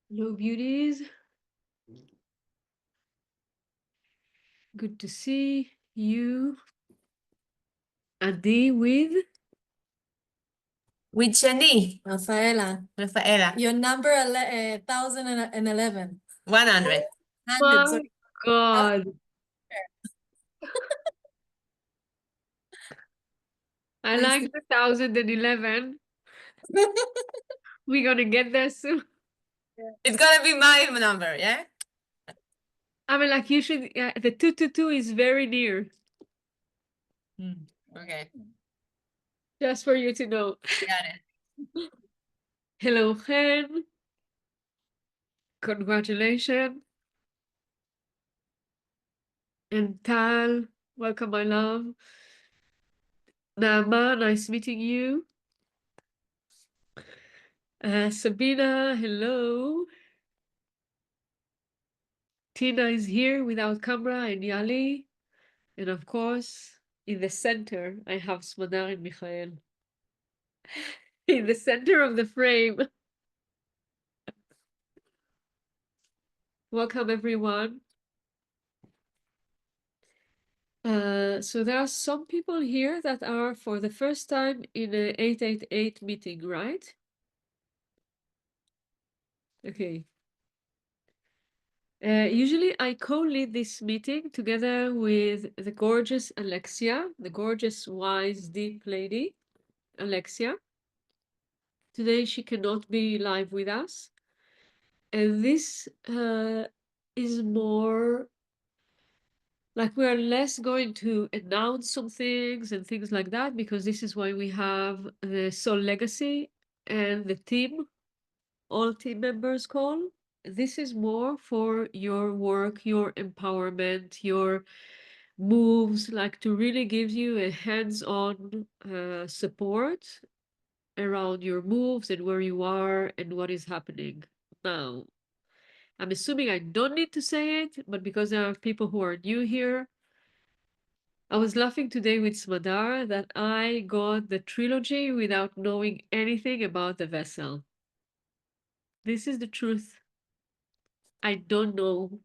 Hello, beauties. Good to see you. Adi with With Shani, Rafaela, Rafaela, your number 1011. 100. 100, my sorry. God. I Nice like the 1011. We're gonna get there soon. It's gonna be my number, yeah? I mean, like you should. Yeah, the 222 is very near. Okay, Just for you to know. got it. Hello, Hen. Congratulations. And Tal, welcome, my love. Nama, nice meeting you. Sabina, hello. Tina is here without camera and Yali. And of course, in the center, I have Smadar and Michael. In the center of the frame. Welcome, everyone. So there are some people here that are for the first time in a 888 meeting, right? Okay. Usually I co-lead this meeting together with the gorgeous Alexia, the gorgeous, wise, deep lady, Alexia. Today she cannot be live with us. And this is more like we are less going to announce some things and things like that, because this is why we have the Soul Legacy and the team, all team members call. This is more for your work, your empowerment, your moves, like to really give you a hands-on support around your moves and where you are and what is happening now. I'm assuming I don't need to say it, but because there are people who are new here, I was laughing today with Smadar that I got the trilogy without knowing anything about the vessel. This is the truth. I don't know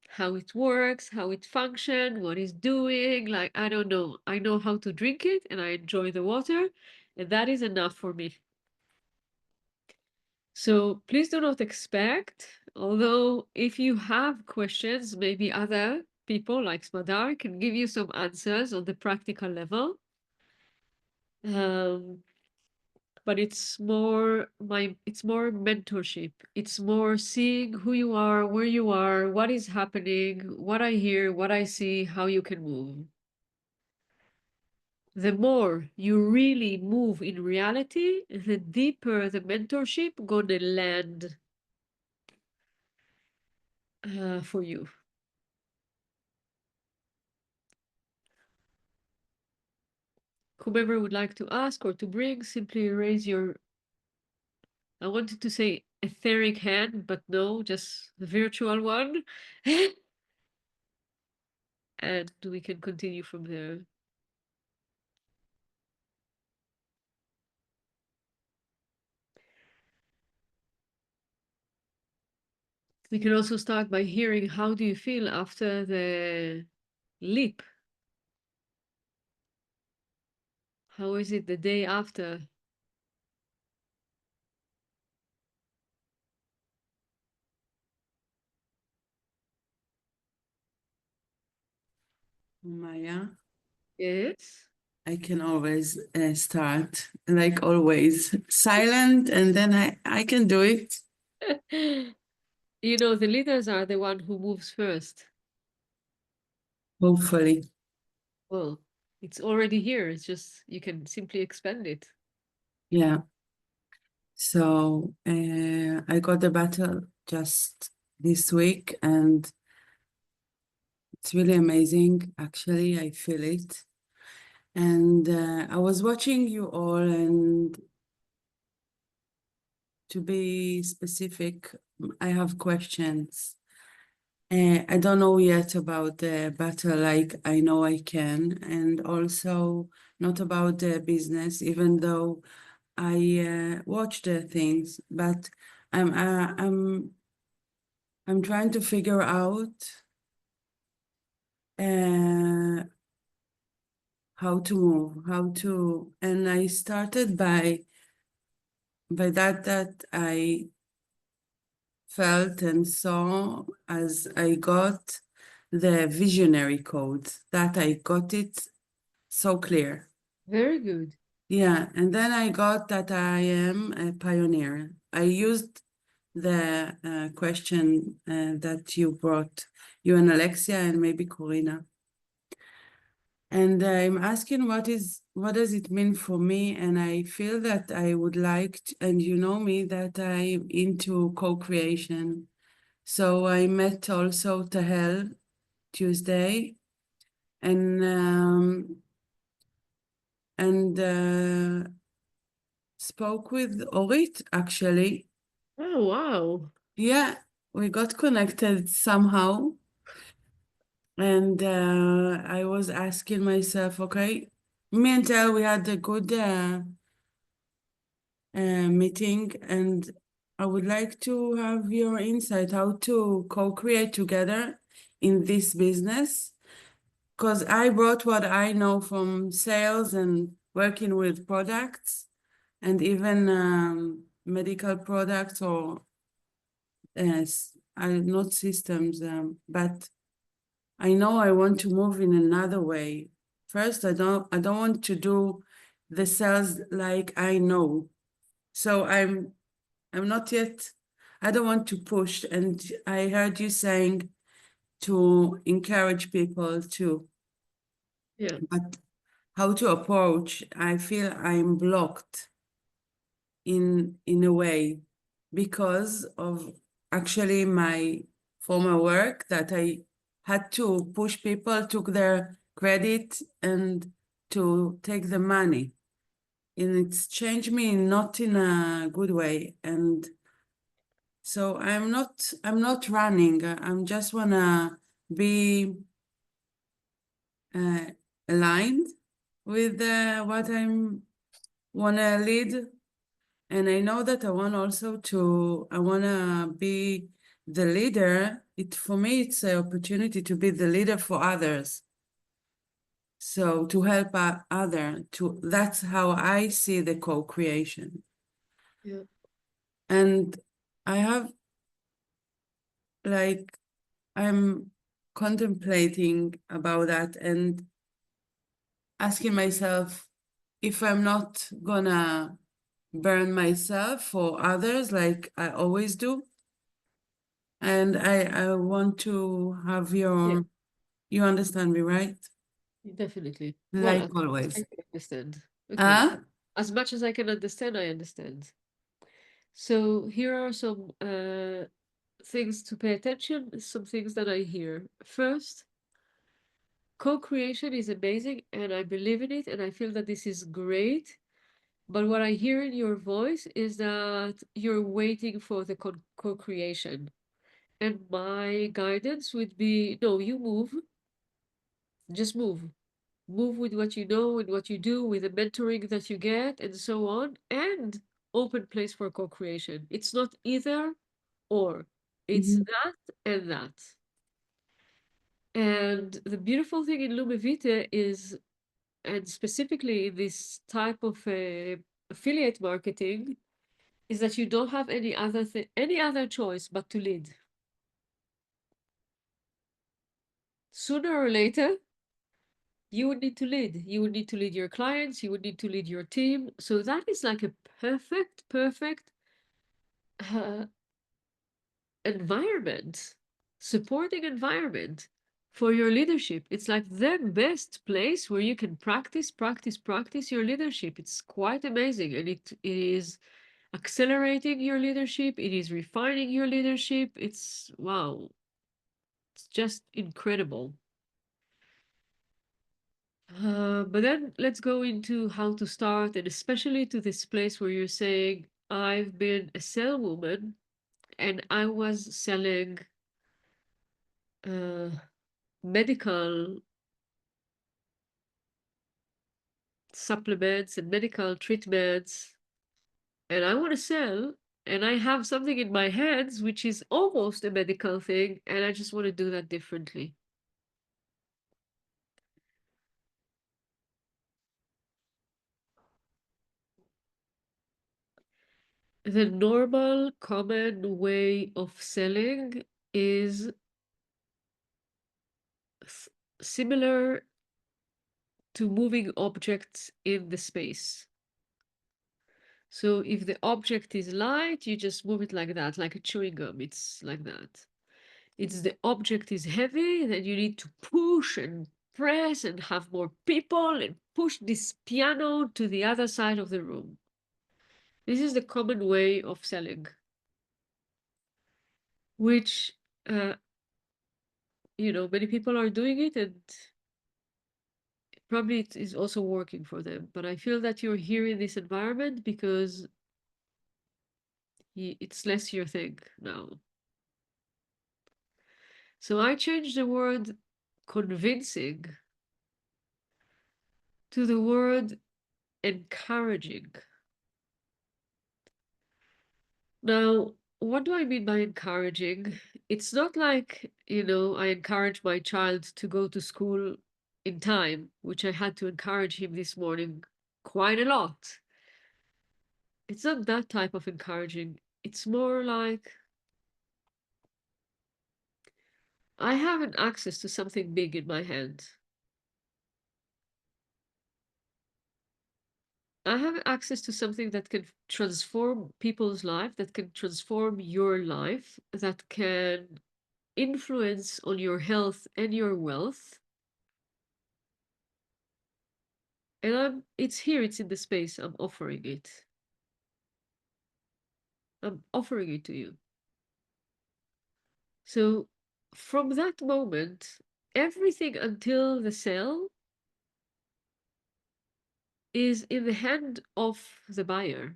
how it works, how it functions, what it's doing. Like, I don't know. I know how to drink it and I enjoy the water, and that is enough for me. So please do not expect, although if you have questions, maybe other people like Smadar can give you some answers on the practical level. But it's more mentorship. It's more seeing who you are, where you are, what is happening, what I hear, what I see, how you can move. The more you really move in reality, the deeper the mentorship gonna land for you. Whomever would like to ask or to bring, simply raise your, I wanted to say etheric hand, but no, just the virtual one. And we can continue from there. We can also start by hearing how do you feel after the leap? How is it the day after? Maya, Yes. I can always start, like always, silent, and then I can do it. You know, the leaders are the one who moves first. Hopefully. Well, it's already here. It's just you can simply expand it. Yeah. So I got the battle just this week, and it's really amazing. Actually, I feel it. And I was watching you all, and to be specific, I have questions. I don't know yet about the battle, like I know I can, and also not about the business, even though I watch the things, but I'm I'm trying to figure out how to move, and I started by that I felt and saw as I got the visionary code, that I got it so clear. Very good. Yeah, and then I got that I am a pioneer. I used the question that you brought, you and Alexia and maybe Corina. And I'm asking what does it mean for me? And I feel that I would like to, and you know me, that I'm into co-creation. So I met also Tahel Tuesday and spoke with Orit actually. Oh, wow. Yeah, we got connected somehow. And I was asking myself, okay, me and Tel, we had a good meeting, and I would like to have your insight how to co-create together in this business. Because I brought what I know from sales and working with products and even medical products or not systems, but I know I want to move in another way. First, I don't want to do the sales like I know. So I'm not yet, I don't want to push. And I heard you saying to encourage people to, Yeah. but how to approach, I feel I'm blocked in a way because of actually my former work that I had to push people, took their credit and to take the money. And it's changed me not in a good way. And so I'm not running. I'm just wanna be aligned with what I'm wanna lead. And I know that I want also I wanna be the leader. For me, it's an opportunity to be the leader for others. So to help that's how I see the co-creation. Yeah. And I have I'm contemplating about that and asking myself if I'm not gonna burn myself for others like I always do. And I want to have Yeah, you understand me, right? definitely. Like As much as I always. can understand. Okay. Ah, As much as I can understand, I understand. So here are some things to pay attention, some things that I hear. First, co-creation is amazing and I believe in it and I feel that this is great. But what I hear in your voice is that you're waiting for the co-creation. And my guidance would be, no, you move, just move. Move with what you know and what you do, with the mentoring that you get, and so on, and open place for co-creation. It's not either or, it's mhm, that and that. And the beautiful thing in Lume Vitae is, and specifically in this type of affiliate marketing, is that you don't have any other choice but to lead. Sooner or later, you would need to lead. You would need to lead your clients, you would need to lead your team. So that is like a perfect uh, environment, supporting environment for your leadership. It's like the best place where you can practice your leadership. It's quite amazing. And it is accelerating your leadership, it is refining your leadership. It's wow, it's just incredible. But then let's go into how to start, and especially to this place where you're saying, I've been a saleswoman and I was selling uh, medical supplements and medical treatments, and I want to sell, and I have something in my hands which is almost a medical thing, and I just want to do that differently. The normal, common way of selling is similar to moving objects in the space. So if the object is light, you just move it like that, like a chewing gum. It's like that. It's the object is heavy, then you need to push and press and have more people and push this piano to the other side of the room. This is the common way of selling, which, many people are doing it, and probably it is also working for them. But I feel that you're here in this environment because it's less your thing now. So I changed the word convincing to the word encouraging. Now, what do I mean by encouraging? It's not like, I encourage my child to go to school in time, which I had to encourage him this morning quite a lot. It's not that type of encouraging. It's more like I have an access to something big in my hand. I have access to something that can transform people's life, that can transform your life, that can influence on your health and your wealth. And it's here, it's in the space. I'm offering it. I'm offering it to you. So from that moment, everything until the sale is in the hand of the buyer.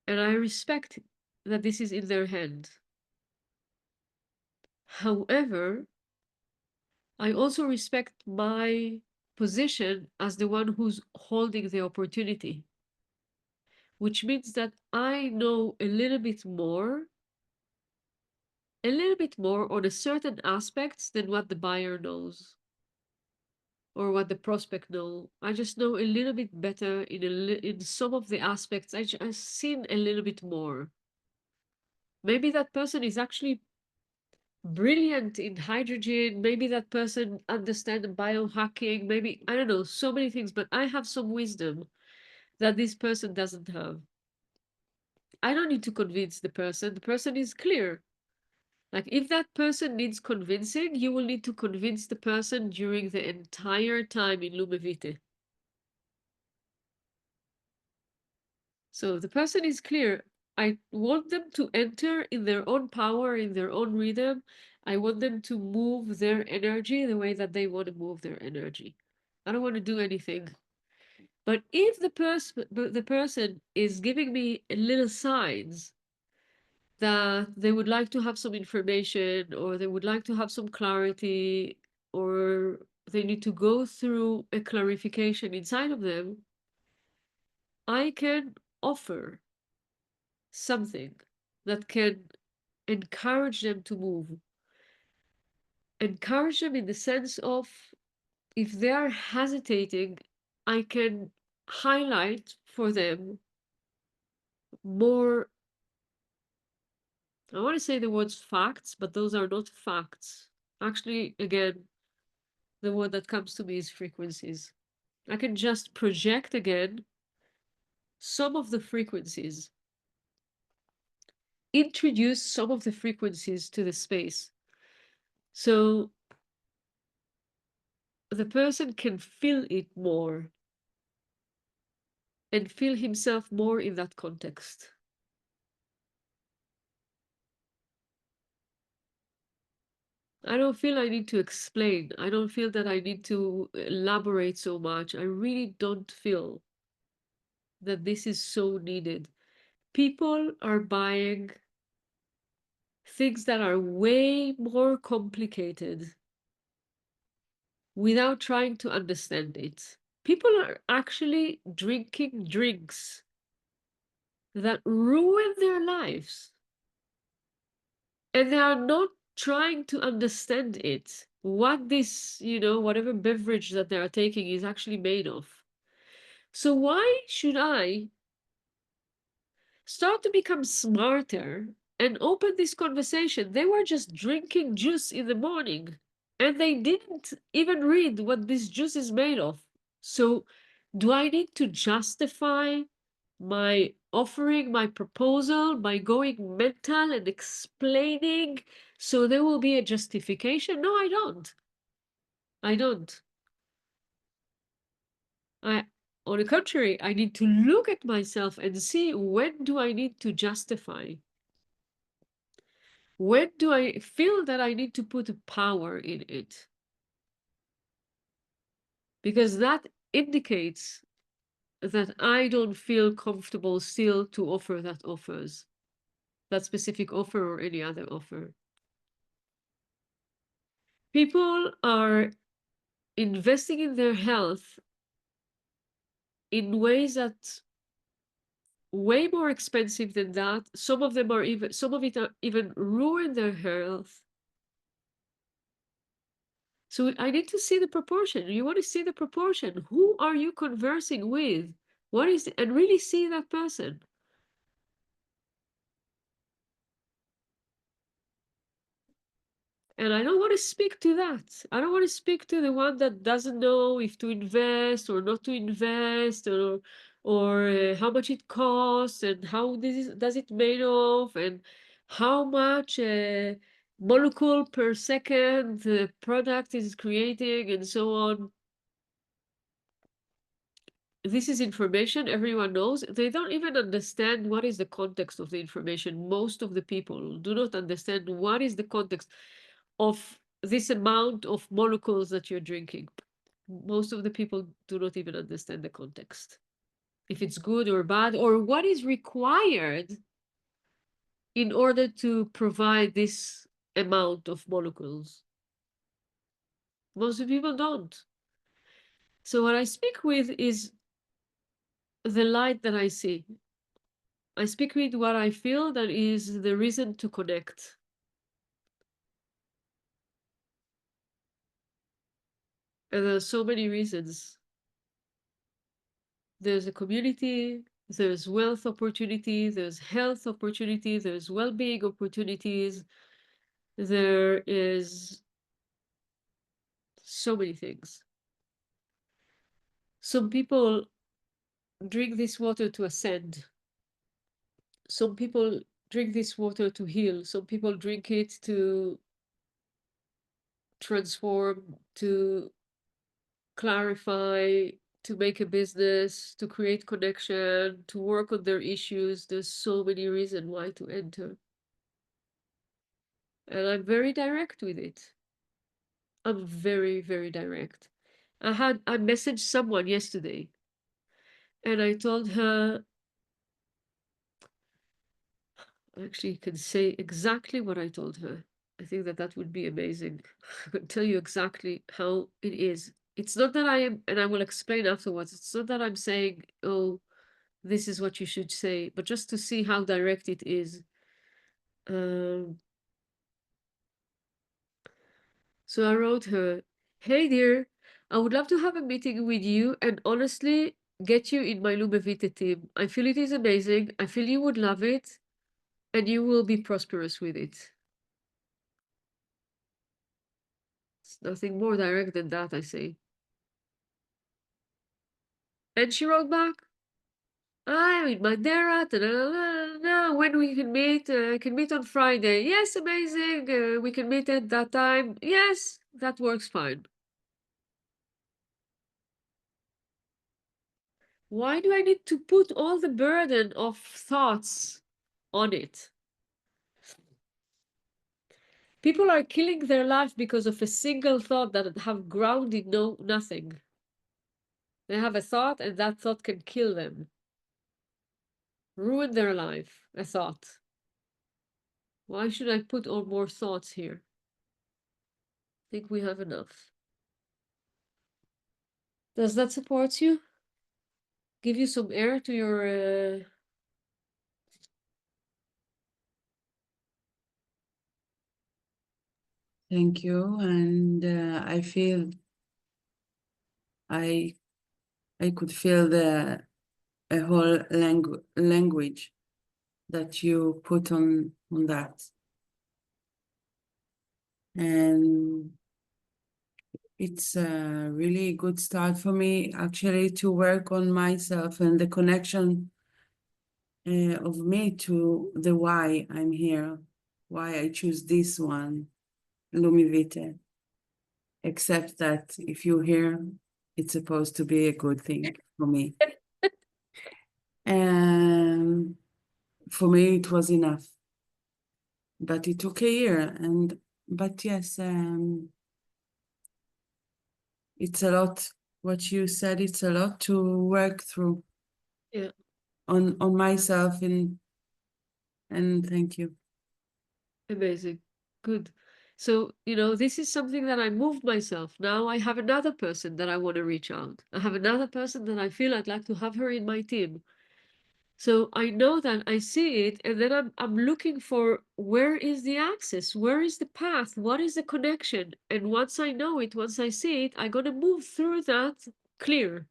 And I respect that this is in their hand. However, I also respect my position as the one who's holding the opportunity, which means that I know a little bit more on a certain aspects than what the buyer knows or what the prospect know. I just know a little bit better in some of the aspects. I've seen a little bit more. Maybe that person is actually brilliant in hydrogen. Maybe that person understands biohacking. Maybe, I don't know, so many things, but I have some wisdom that this person doesn't have. I don't need to convince the person. The person is clear. Like, if that person needs convincing, you will need to convince the person during the entire time in Lume Vitae. So the person is clear. I want them to enter in their own power, in their own rhythm. I want them to move their energy the way that they want to move their energy. I don't want to do anything. But if the person is giving me little signs that they would like to have some information, or they would like to have some clarity, or they need to go through a clarification inside of them, I can offer something that can encourage them to move. Encourage them in the sense of, if they are hesitating, I can highlight for them more. I want to say the words facts, but those are not facts. Actually, again, the word that comes to me is frequencies. I can just project again some of the frequencies, introduce some of the frequencies to the space. So the person can feel it more and feel himself more in that context. I don't feel I need to explain. I don't feel that I need to elaborate so much. I really don't feel that this is so needed. People are buying things that are way more complicated without trying to understand it. People are actually drinking drinks that ruin their lives. And they are not trying to understand it, what this, whatever beverage that they are taking is actually made of. So why should I start to become smarter and open this conversation? They were just drinking juice in the morning and they didn't even read what this juice is made of. So do I need to justify my offering, my proposal by going mental and explaining so there will be a justification? No, I don't. I don't. On the contrary, I need to look at myself and see, when do I need to justify? When do I feel that I need to put power in it? Because that indicates that I don't feel comfortable still to offer that specific offer or any other offer. People are investing in their health in ways that way more expensive than that. Some of it are even ruin their health. So I need to see the proportion. You want to see the proportion. Who are you conversing with? And really see that person. And I don't want to speak to that. I don't want to speak to the one that doesn't know if to invest or not to invest, or how much it costs and how does it made of, and how much molecule per second the product is creating and so on. This is information everyone knows. They don't even understand what is the context of the information. Most of the people do not understand what is the context of this amount of molecules that you're drinking. Most of the people do not even understand the context, if it's good or bad, or what is required in order to provide this amount of molecules. Most of the people don't. So what I speak with is the light that I see. I speak with what I feel that is the reason to connect. And there are so many reasons. There's a community, there's wealth opportunity, there's health opportunity, there's well-being opportunities. There is so many things. Some people drink this water to ascend. Some people drink this water to heal. Some people drink it to transform, to clarify, to make a business, to create connection, to work on their issues. There's so many reasons why to enter. And I'm very direct with it. I'm very, very direct. I messaged someone yesterday and I told her, actually, you can say exactly what I told her. I think that would be amazing. I can tell you exactly how it is. It's not that I am, and I will explain afterwards. It's not that I'm saying, oh, this is what you should say, but just to see how direct it is. So I wrote her, hey dear, I would love to have a meeting with you and honestly get you in my Lumavita team. I feel it is amazing. I feel you would love it and you will be prosperous with it. It's nothing more direct than that, I say. And she wrote back, I'm in Madeira, when we can meet, I can meet on Friday. Yes, amazing. We can meet at that time. Yes, that works fine. Why do I need to put all the burden of thoughts on it? People are killing their life because of a single thought that have ground in nothing. They have a thought and that thought can kill them. Ruin their life, a thought. Why should I put all more thoughts here? I think we have enough. Does that support you? Give you some air to your Thank you. And I feel I could feel a whole language that you put on that. And it's a really good start for me actually to work on myself and the connection of me to the why I'm here, why I choose this one, Lumi Vitae. Except that if you're here, it's supposed to be a good thing for me. And for me, it was enough. But it took a year. But yes, it's a lot. What you said, it's a lot to work through. Yeah. On myself and thank you. Amazing. Good. So, this is something that I moved myself. Now I have another person that I want to reach out. I have another person that I feel I'd like to have her in my team. So I know that I see it, and then I'm looking for where is the access, where is the path, what is the connection? And once I know it, once I see it, I'm gonna move through that clear.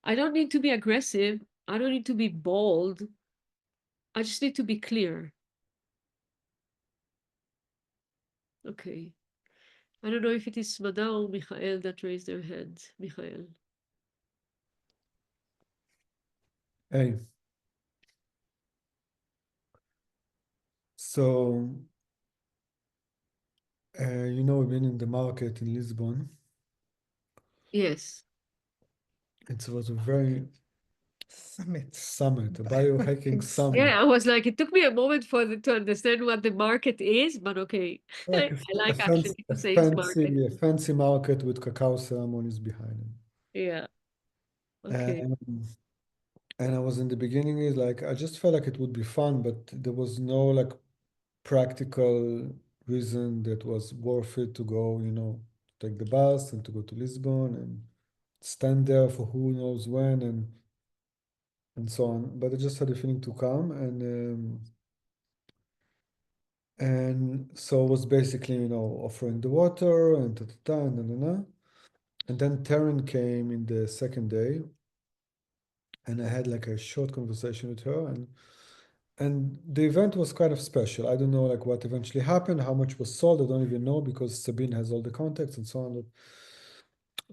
I don't need to be aggressive. I don't need to be bold. I just need to be clear. Okay. I don't know if it is Smada or Michael that raised their hands. Michael. Hey. So, we've been in the market in Lisbon. Yes. It was a very summit, a biohacking summit. Yeah, I was like, it took me a moment to understand what the market is, but okay. Like I a, like a actually fancy, to say it's market. a fancy market with cacao ceremonies behind it. Yeah. Okay. And I was in the beginning, is like I just felt like it would be fun, but there was no like practical reason that was worth it to go, take the bus and to go to Lisbon and stand there for who knows when and so on. But I just had a feeling to come and so it was basically, offering the water and and and then Taryn came in the second day, and I had like a short conversation with her, and the event was kind of special. I don't know like what eventually happened, how much was sold. I don't even know because Sabine has all the contacts and so on.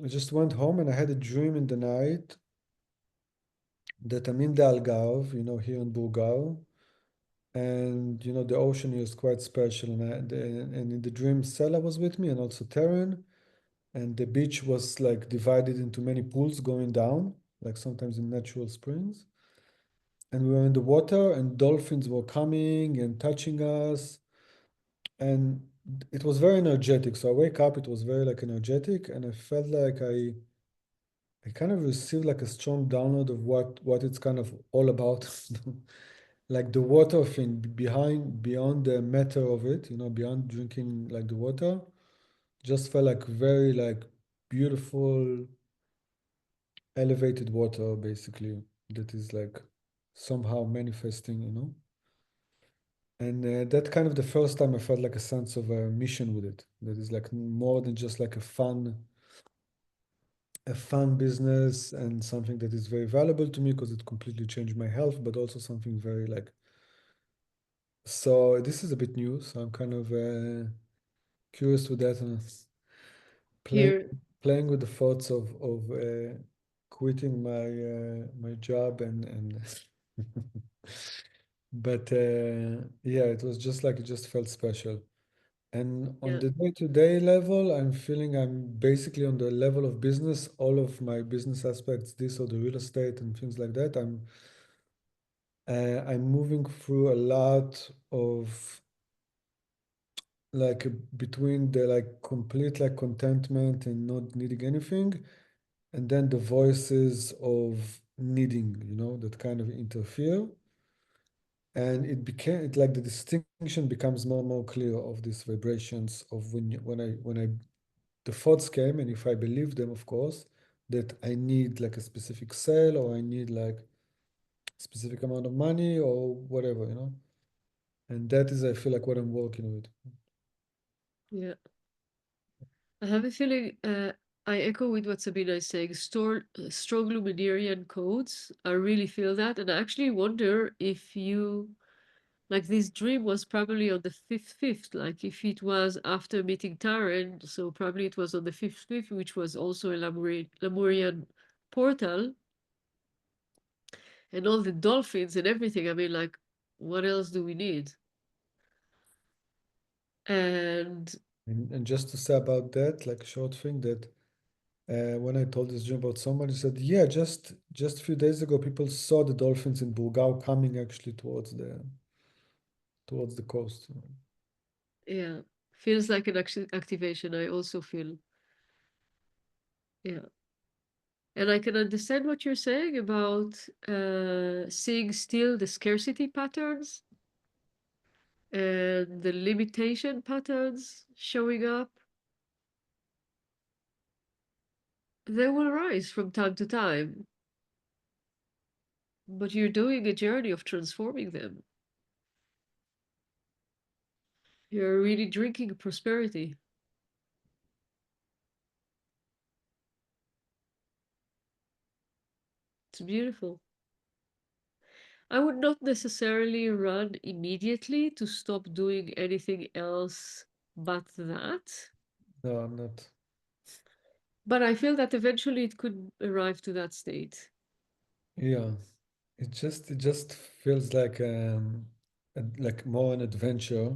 I just went home and I had a dream in the night that I'm in the Algarve, here in Bulgar, and the ocean here is quite special. And in the dream, Sela was with me, and also Terran, and the beach was like divided into many pools going down, like sometimes in natural springs. And we were in the water, and dolphins were coming and touching us, and it was very energetic. So I wake up, it was very like energetic, and I felt like I kind of received like a strong download of what it's kind of all about. Like the water thing beyond the matter of it, beyond drinking like the water, just felt like very like beautiful, elevated water basically that is like somehow manifesting. And that kind of the first time I felt like a sense of a mission with it. That is like more than just like a fun business and something that is very valuable to me because it completely changed my health, but also something very like. So this is a bit new. So I'm kind of curious with that and playing Here. playing with the thoughts of quitting my job and but yeah, it was just like it just felt special. And on Yeah. the day-to-day level, I'm feeling I'm basically on the level of business, all of my business aspects, this or the real estate and things like that. I'm moving through a lot of like between the like complete like contentment and not needing anything, and then the voices of needing, that kind of interfere. And it like the distinction becomes more and more clear of these vibrations of when I the thoughts came, and if I believe them, of course, that I need like a specific sale or I need like specific amount of money or whatever, And that is, I feel like what I'm working with. Yeah. I have a feeling I echo with what Sabina is saying. Strong Luminarian codes. I really feel that. And I actually wonder if you, like, this dream was probably on the 5th, like if it was after meeting Taren, so probably it was on the 5th, which was also a Lemurian portal. And all the dolphins and everything. I mean, like, what else do we need? And And just to say about that, like a short thing that when I told this dream about somebody said, yeah, just a few days ago, people saw the dolphins in Burgao coming actually towards the coast. yeah, feels like an activation. I also feel, yeah. And I can understand what you're saying about seeing still the scarcity patterns and the limitation patterns showing up. They will rise from time to time, but you're doing a journey of transforming them. You're really drinking prosperity. It's beautiful. I would not necessarily run immediately to stop doing anything else but that. No, I'm not. But I feel that eventually it could arrive to that state. Yeah, it just feels like like more an adventure,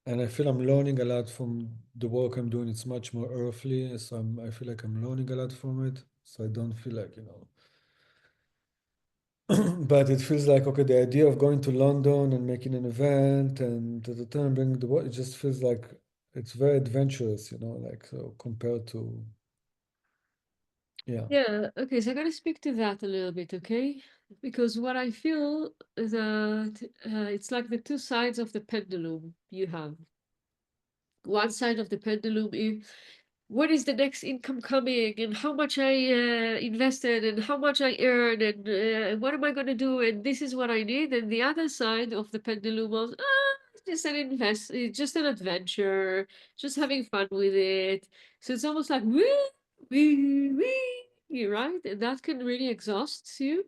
and I feel I'm learning a lot from the work I'm doing. It's much more earthly, so I feel like I'm learning a lot from it. So I don't feel like, but it feels like, okay, the idea of going to London and making an event and the time bringing the work, it just feels like it's very adventurous, like so compared to, yeah. Yeah, okay, so I'm gonna speak to that a little bit, okay? Because what I feel is that it's like the two sides of the pendulum you have. One side of the pendulum is when is the next income coming and how much I invested and how much I earn and what am I going to do and this is what I need. And the other side of the pendulum was, it's just it's just an adventure, just having fun with it. So it's almost like, woo, woo, woo, right? And that can really exhaust you.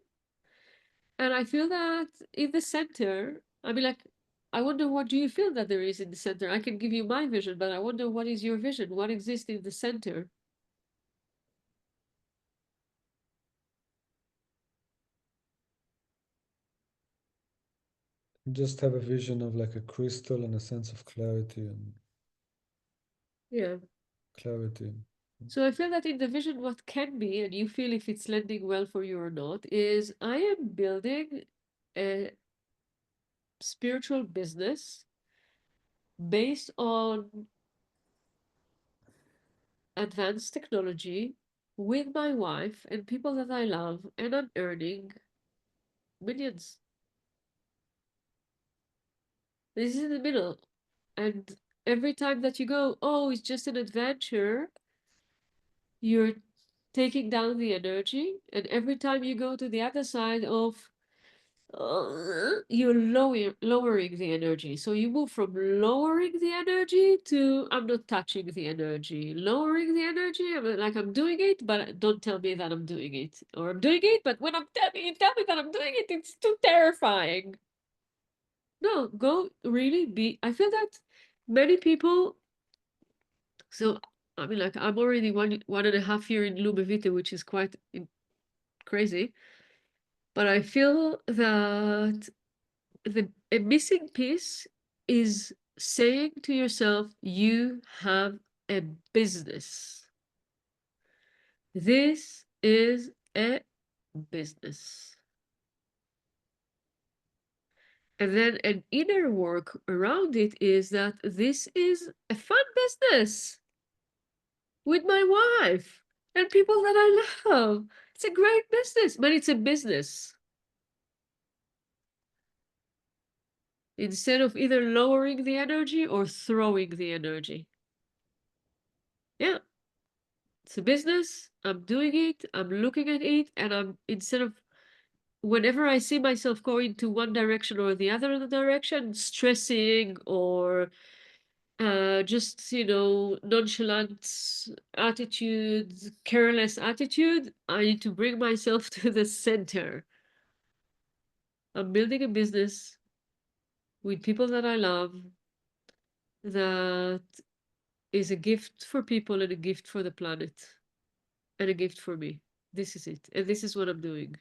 And I feel that in the center, I mean, like, I wonder what do you feel that there is in the center? I can give you my vision, but I wonder what is your vision? What exists in the center? Just have a vision of like a crystal and a sense of clarity and Yeah. clarity. So I feel that in the vision, what can be, and you feel if it's landing well for you or not, is I am building a spiritual business based on advanced technology with my wife and people that I love, and I'm earning millions. This is in the middle. And every time that you go, oh, it's just an adventure, you're taking down the energy. And every time you go to the other side of, you're lowering the energy. So you move from lowering the energy to I'm not touching the energy. Lowering the energy, I'm doing it, but don't tell me that I'm doing it. Or I'm doing it, but when I'm telling you, tell me that I'm doing it, it's too terrifying. No, go really be. I feel that many people. So I mean, like I'm already one and a half year in Lume Vita, which is quite crazy. But I feel that a missing piece is saying to yourself, you have a business. This is a business. And then an inner work around it is that this is a fun business with my wife and people that I love. It's a great business, but it's a business. Instead of either lowering the energy or throwing the energy. Yeah, it's a business. I'm doing it. I'm looking at it. And I'm, instead of, whenever I see myself going to one direction or the other direction, stressing or just, you know, nonchalant attitude, careless attitude. I need to bring myself to the center. I'm building a business with people that I love, that is a gift for people and a gift for the planet and a gift for me. This is it. And this is what I'm doing.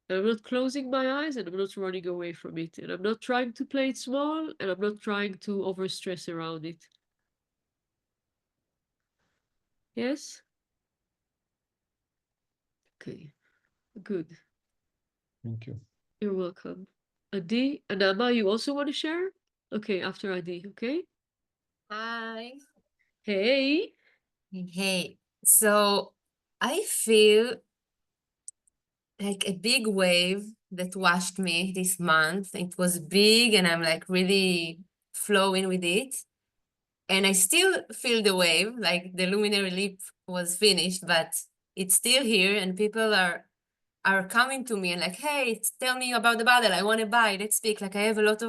And I'm not closing my eyes and I'm not running away from it. And I'm not trying to play it small and I'm not trying to overstress around it. Yes? Okay, good. Thank you. You're welcome. Adi, Anama, you also want to share? Okay, after Adi, okay? Hi. Hey. Hey. So I feel like a big wave that washed me this month. It was big and I'm like really flowing with it. And I still feel the wave, like the luminary leap was finished, but it's still here and people are coming to me and like, hey, tell me about the battle. I want to buy. Let's speak. Like I have a lot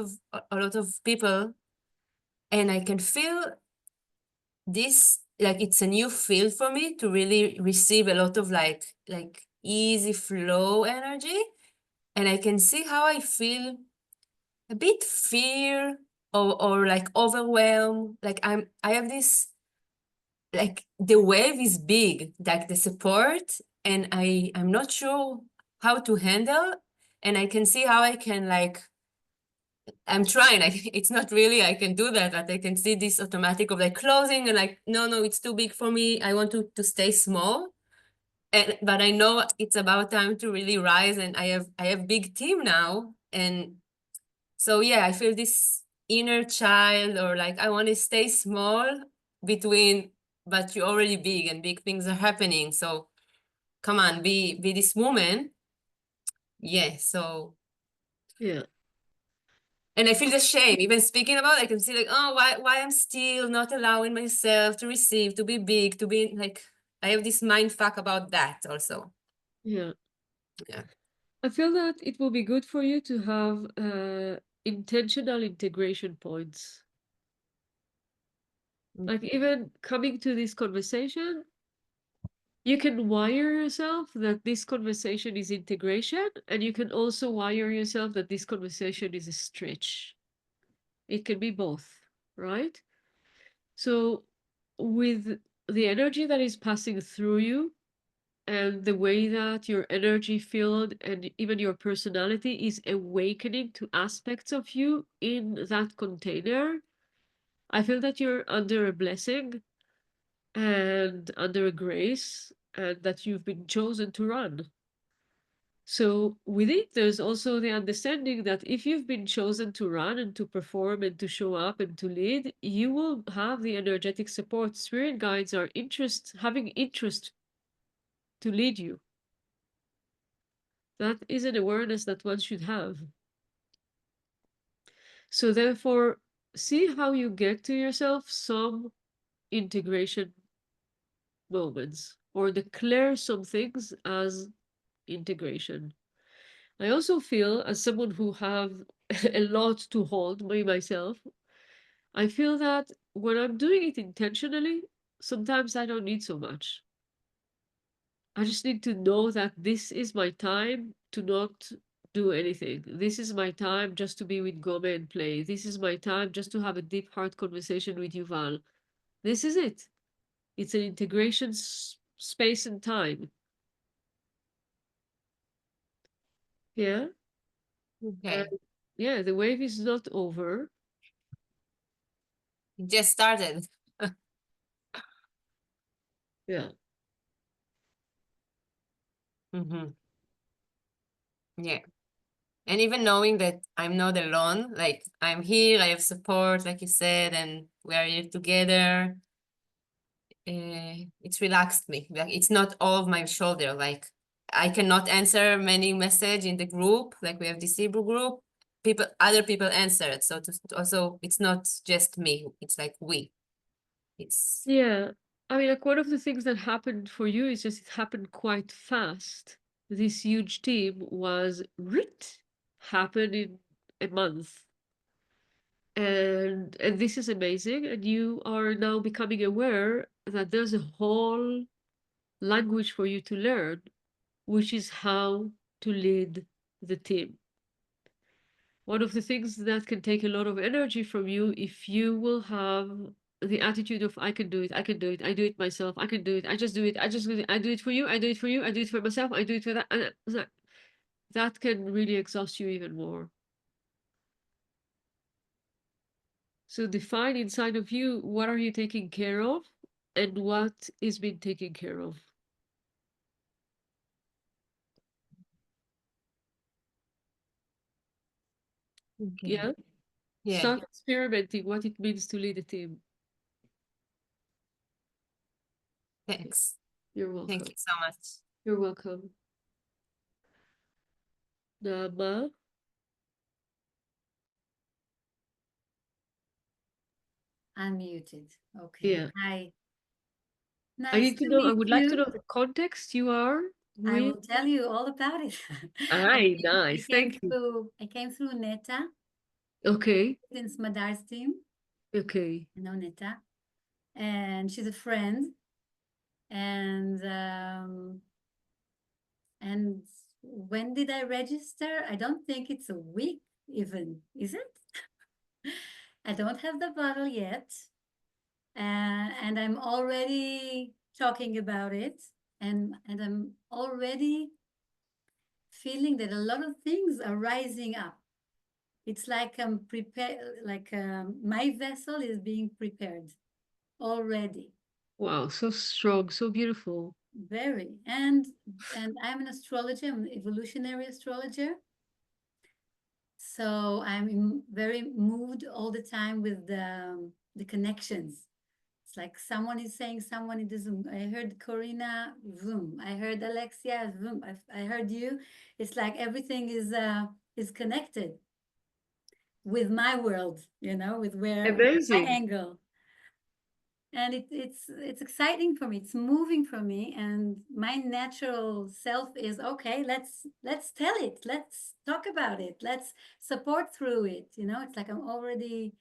of people, and I can feel this like it's a new field for me to really receive a lot of like easy flow energy, and I can see how I feel a bit fear or like overwhelmed. Like I have this like the wave is big, like the support, and I'm not sure how to handle, and I can see how I can like I'm trying. It's not really I can do that, but I can see this automatic of like closing and like no, it's too big for me. I want to stay small, and but I know it's about time to really rise, and I have big team now, and so yeah, I feel this inner child or like I want to stay small between, but you're already big and big things are happening. So come on, be this woman. Yeah. So Yeah. and I feel the shame even speaking about it, I can see like, oh, why I'm still not allowing myself to receive, to be big, to be like I have this mind fuck about that also. Yeah. Yeah. I feel that it will be good for you to have intentional integration points. Like even coming to this conversation, you can wire yourself that this conversation is integration, and you can also wire yourself that this conversation is a stretch. It can be both, right? So with the energy that is passing through you and the way that your energy field and even your personality is awakening to aspects of you in that container, I feel that you're under a blessing and under a grace, and that you've been chosen to run. So with it, there's also the understanding that if you've been chosen to run and to perform and to show up and to lead, you will have the energetic support. Spirit guides are having interest to lead you. That is an awareness that one should have. So therefore, see how you get to yourself some integration moments, or declare some things as integration. I also feel, as someone who have a lot to hold by myself, I feel that when I'm doing it intentionally, sometimes I don't need so much. I just need to know that this is my time to not do anything. This is my time just to be with Gome and play. This is my time just to have a deep heart conversation with Yuval. This is it. It's an integration space and time. Yeah. Okay. Yeah, the wave is not over. It just started. Yeah. Mm-hmm. Yeah. And even knowing that I'm not alone, like I'm here, I have support, like you said, and we are here together. It's relaxed me. Like it's not all of my shoulder. Like I cannot answer many message in the group. Like we have this Hebrew group. Other people answered. So also it's not just me. It's like we. It's Yeah. I mean, like one of the things that happened for you is just it happened quite fast. This huge team was happened in a month. And this is amazing. And you are now becoming aware that there's a whole language for you to learn, which is how to lead the team. One of the things that can take a lot of energy from you, if you will have the attitude of I can do it, I can do it, I do it myself, I can do it, I just do it, I just do it, I do it for you, I do it for you, I do it for myself, I do it for that, and that can really exhaust you even more. So define inside of you, what are you taking care of and what is being taken care of. Okay. Yeah? Yeah. Start experimenting what it means to lead a team. Thanks. You're welcome. Thank you so much. You're welcome. Nama. Unmuted. Okay. Yeah. Hi. I Nice need to to know, I meet would like to you. know the context you are I with. will tell you all about it. Aye, nice. Thank you. I came through Neta, Okay. in Smadar's team. Okay. I know Neta. And she's a friend. And when did I register? I don't think it's a week even, is it? I don't have the bottle yet. And I'm already talking about it. And I'm already feeling that a lot of things are rising up. It's like I'm prepared, like my vessel is being prepared already. Wow, so strong, so beautiful. Very. And I'm an astrologer, I'm an evolutionary astrologer. So I'm very moved all the time with the connections. It's like someone is saying someone in the Zoom. I heard Corina, Zoom. I heard Alexia, Zoom. I heard you. It's like everything is connected with my world, you know, with where my Amazing. angle. And it's exciting for me. It's moving for me, and my natural self is okay. Let's tell it. Let's talk about it. Let's support through it. You know, it's like I'm already,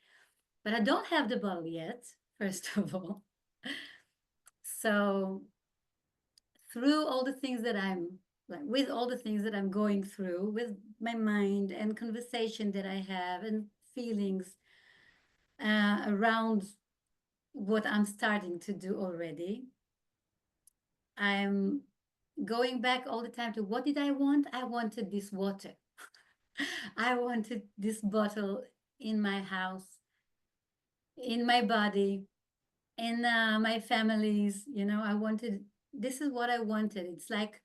but I don't have the bottle yet. First of all, so through all the things that I'm like, with all the things that I'm going through, with my mind and conversation that I have and feelings around what I'm starting to do already. I'm going back all the time to what did I want? I wanted this water. I wanted this bottle in my house, in my body, in my families. You know, I wanted, this is what I wanted. It's like,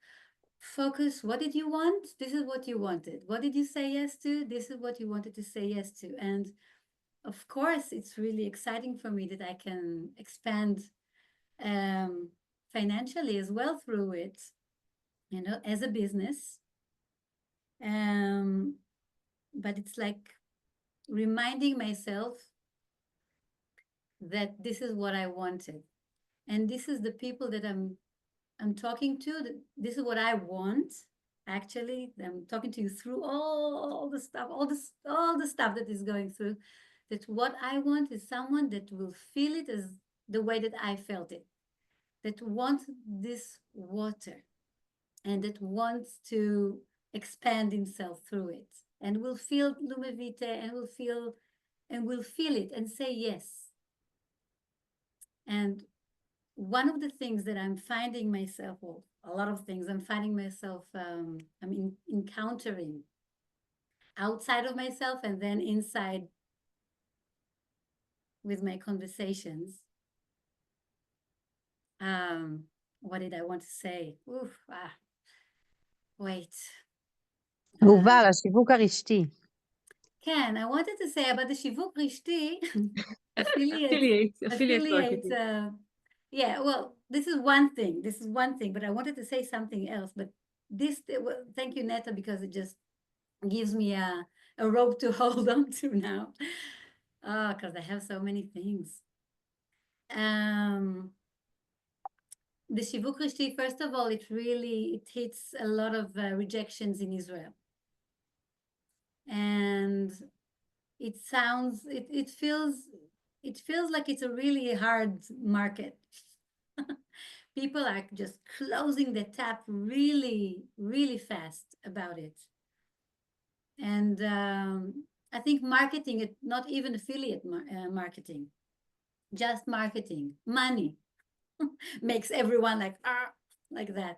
focus, what did you want? This is what you wanted. What did you say yes to? This is what you wanted to say yes to. And of course, it's really exciting for me that I can expand financially as well through it, you know, as a business. But it's like reminding myself that this is what I wanted. And this is the people that I'm talking to. This is what I want. Actually, I'm talking to you through all the stuff, all the stuff that is going through. That what I want is someone that will feel it as the way that I felt it. That wants this water, and that wants to expand himself through it, and will feel Lumavite, and will feel it and say yes. And one of the things that I'm finding myself, well, a lot of things I'm finding myself, I'm encountering outside of myself and then inside with my conversations. What did I want to say? Wait. יובל, השיווק הרשתי. כן, I wanted to say about the שיווק רשתי, Affiliate marketing. Yeah, well, this is one thing. But I wanted to say something else. But this, thank you, Neta, because it just gives me a rope to hold on to now. Because I have so many things. The שיווק רשתי, first of all, it hits a lot of rejections in Israel. And it sounds, it feels like it's a really hard market. People are just closing the tap really, really fast about it. And I think marketing, not even affiliate marketing, just marketing, money makes everyone like that.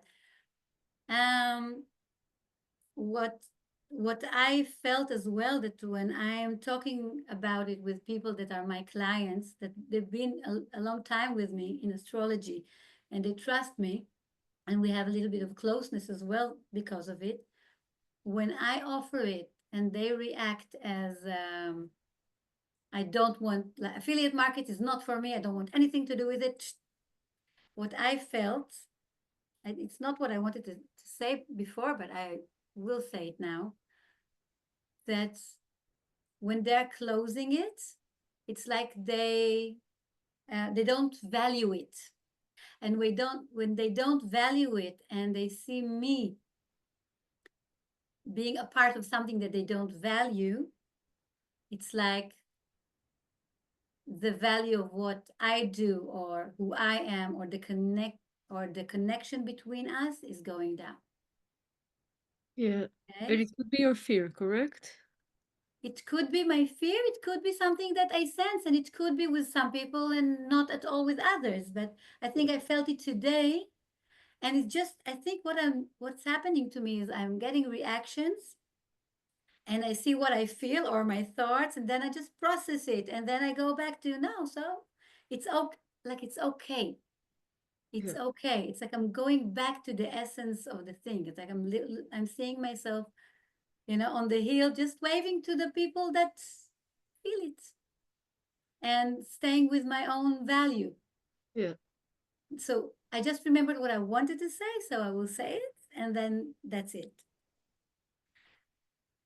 What I felt as well, that when I am talking about it with people that are my clients, that they've been a long time with me in astrology, and they trust me, and we have a little bit of closeness as well because of it. When I offer it and they react as I don't want, like, affiliate market is not for me, I don't want anything to do with it. What I felt, and it's not what I wanted to say before, but I will say it now, that when they're closing it, it's like they don't value it. And when they don't value it and they see me being a part of something that they don't value, it's like the value of what I do or who I am or the connection between us is going down. Yeah. Okay? And it could be your fear, correct? It could be my fear, it could be something that I sense, and it could be with some people and not at all with others. But I think I felt it today. And it's just, I think what's happening to me is I'm getting reactions and I see what I feel or my thoughts, and then I just process it. And then I go back to no, so it's okay, like it's okay. It's Yeah. okay. It's like I'm going back to the essence of the thing. It's like I'm seeing myself, on the hill, just waving to the people that feel it and staying with my own value. Yeah. So I just remembered what I wanted to say, so I will say it, and then that's it.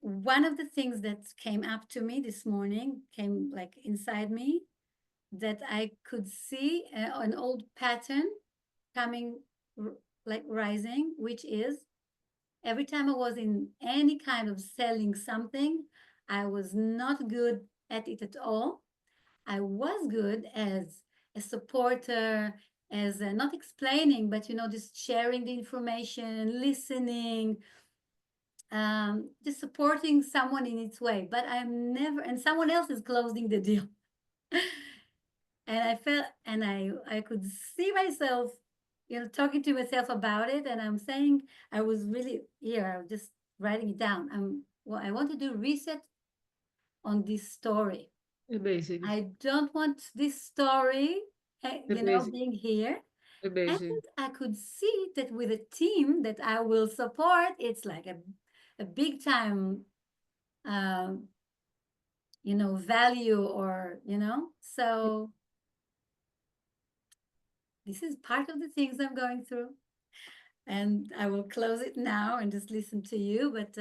One of the things that came up to me this morning, came like inside me, that I could see an old pattern coming, like rising, which is every time I was in any kind of selling something, I was not good at it at all. I was good as a supporter, as not explaining, but just sharing the information, listening, just supporting someone in its way. But I'm never, and someone else is closing the deal. And I felt, and I could see myself, talking to myself about it. And I'm saying, I was really here, I was just writing it down. I want to do reset on this story. Amazing. I don't want this story, Amazing. being here. Amazing. And I could see that with a team that I will support, it's like a big time, value, or, so this is part of the things I'm going through. And I will close it now and just listen to you. But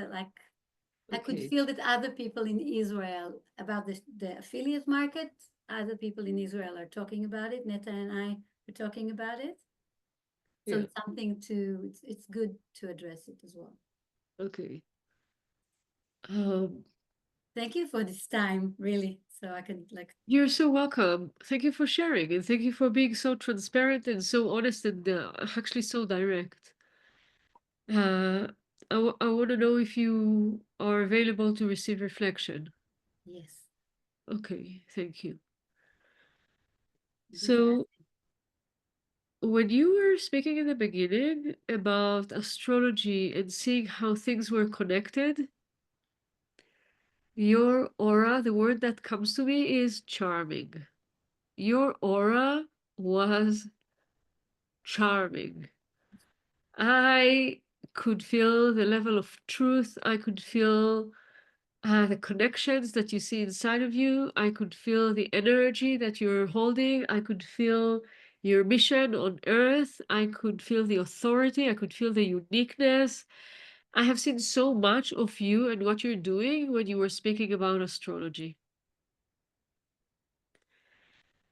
I could Okay. feel that other people in Israel, about the affiliate market, other people in Israel are talking about it. Neta and I are talking about it. So Yeah. it's something it's good to address it as well. Okay. Thank you for this time, really. So I can You're so welcome. Thank you for sharing, and thank you for being so transparent and so honest and actually so direct. I want to know if you are available to receive reflection. yes. Okay, thank you. Be So, when you were speaking in the beginning about astrology and seeing how things were connected, your aura, the word that comes to me is charming. Your aura was charming. I could feel the level of truth. I could feel the connections that you see inside of you. I could feel the energy that you're holding. I could feel your mission on earth. I could feel the authority. I could feel the uniqueness. I have seen so much of you and what you're doing when you were speaking about astrology.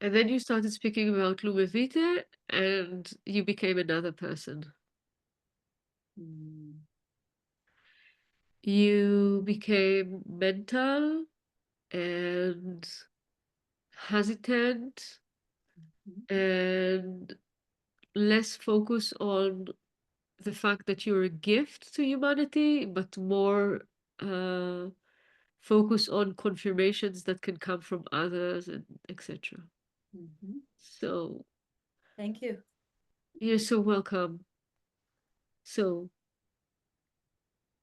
And then you started speaking about Lume Vitae and you became another person. You became mental and hesitant and less focus on the fact that you're a gift to humanity, but more focus on confirmations that can come from others and etc. Mhm. So Thank you. you're so welcome. So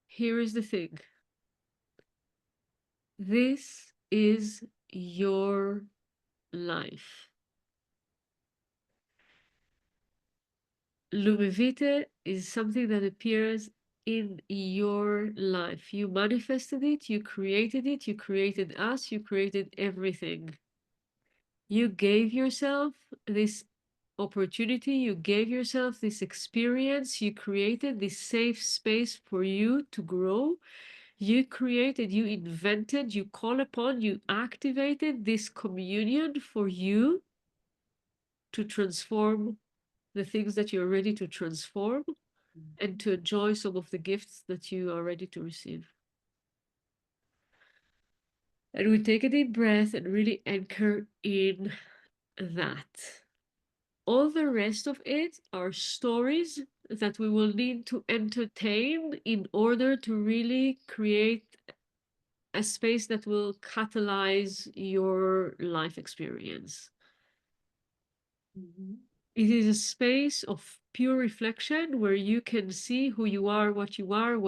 here is the thing. This is your life. Lumivite is something that appears in your life. You manifested it, you created us, you created everything. You gave yourself this opportunity, you gave yourself this experience, you created this safe space for you to grow. You created, you invented, you call upon, you activated this communion for you to transform the things that you're ready to transform and to enjoy some of the gifts that you are ready to receive. And we take a deep breath and really anchor in that. All the rest of it are stories that we will need to entertain in order to really create a space that will catalyze your life experience. Mhm. It is a space of pure reflection where you can see who you are, what